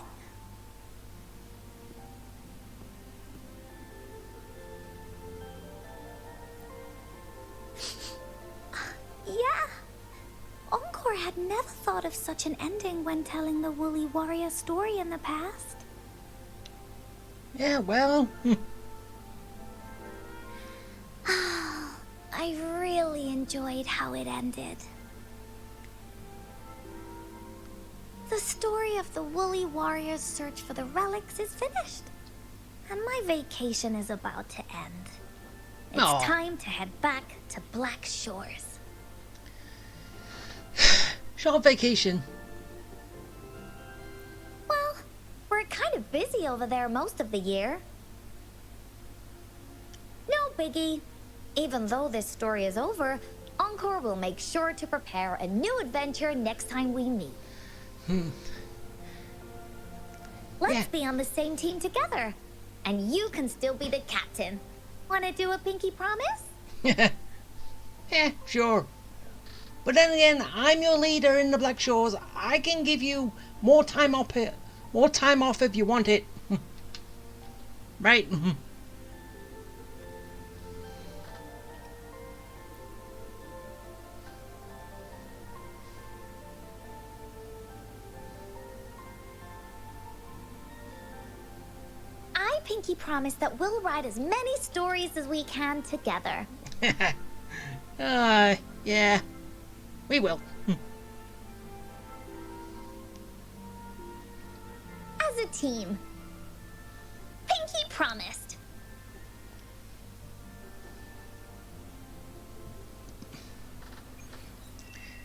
S3: Yeah, Encore had never thought of such an ending when telling the Woolly Warrior story in the past.
S1: Yeah, well,
S3: I really enjoyed how it ended. The story of the Woolly Warrior's search for the relics is finished, and my vacation is about to end. It's
S1: Aw.
S3: time to head back to Black Shores.
S1: short vacation.
S3: Well, we're kind of busy over there most of the year. No biggie. Even though this story is over, Encore will make sure to prepare a new adventure next time we meet. Let's
S1: Yeah.
S3: be on the same team together. And you can still be the captain. Wanna do a pinky promise?
S1: Yeah, sure. But then again, I'm your leader in the Black Shores. I can give you more time off here. More time off if you want it. Right?
S4: pinky promise that we'll write as many stories as we can together.
S1: Yeah. We will.
S4: As a team. Pinky promised.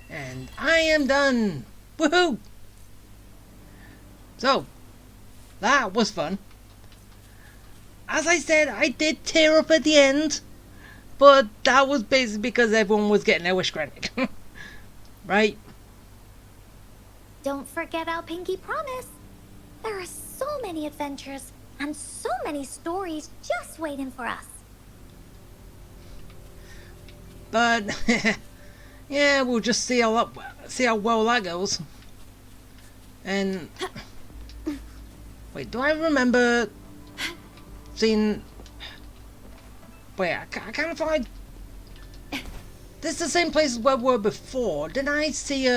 S1: And I am done. Woohoo! So, that was fun. As I said, I did tear up at the end, but that was basically because everyone was getting their wish granted. Right?
S4: Don't forget our pinky promise. There are so many adventures and so many stories just waiting for us.
S1: But yeah, we'll just see how well that goes. And wait, do I remember seeing? Wait, I kind of feel like this is the same place as where we were before. Didn't I see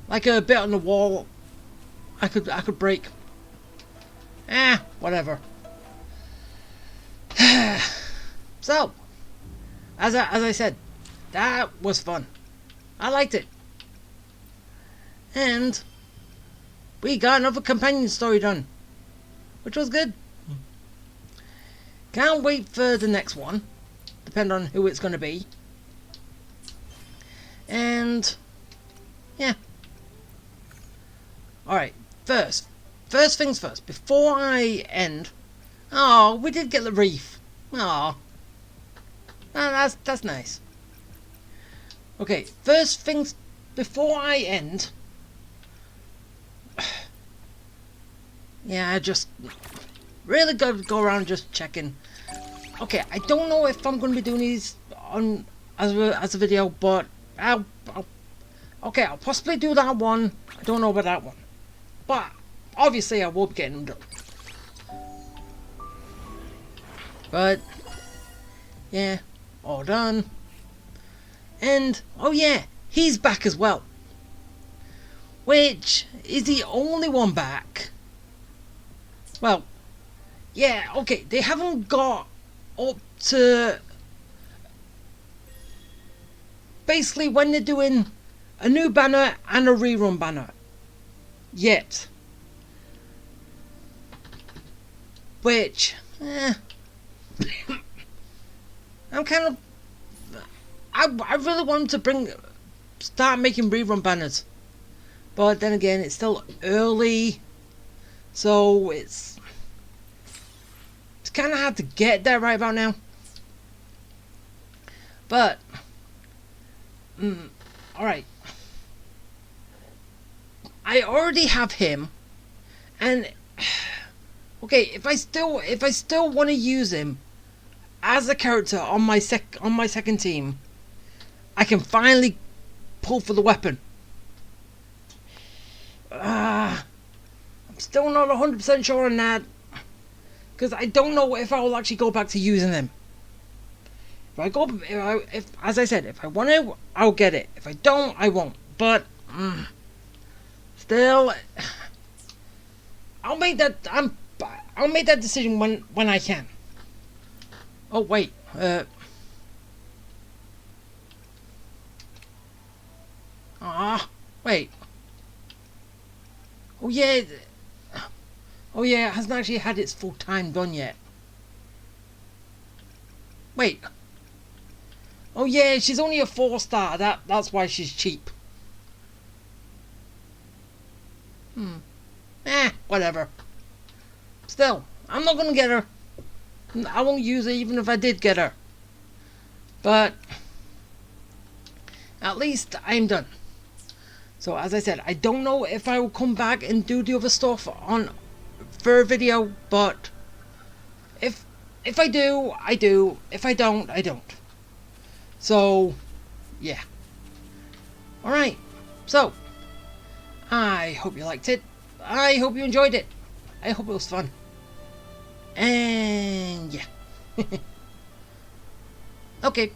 S1: like a bit on the wall I could break? Whatever. So, as I said, that was fun. I liked it. And we got another companion story done, which was good. Can't wait for the next one, depending on who it's going to be. And yeah. Alright, first things first, before I end. Oh, we did get the reef. Oh, that's nice. Okay, first things before I end. Yeah, I just really got to go around just checking. Okay, I don't know if I'm going to be doing these on as a video, but I'll possibly do that one. I don't know about that one, but obviously I will be getting them done. But yeah, all done. And oh yeah, he's back as well. Which is the only one back. Well, yeah, okay, they haven't got up to basically when they're doing a new banner and a rerun banner yet. Which I'm kind of I really want them to start making rerun banners, but then again it's still early, so it's kind of hard to get there right about now. But alright, I already have him, and okay, if I still want to use him as a character on my second team, I can finally pull for the weapon. I'm still not 100% sure on that, because I don't know if I will actually go back to using them. If as I said, if I want to, I'll get it. If I don't, I won't. But still, I'll make that decision when I can. Oh wait, wait. Oh yeah, it hasn't actually had its full time done yet. Wait. Oh yeah, she's only a 4-star. That's why she's cheap. Whatever. Still, I'm not gonna get her. I won't use her even if I did get her. But at least I'm done. So as I said, I don't know if I will come back and do the other stuff for a video, but if I do, I do. If I don't, I don't. So yeah. Alright. So I hope you liked it. I hope you enjoyed it. I hope it was fun. And yeah. Okay.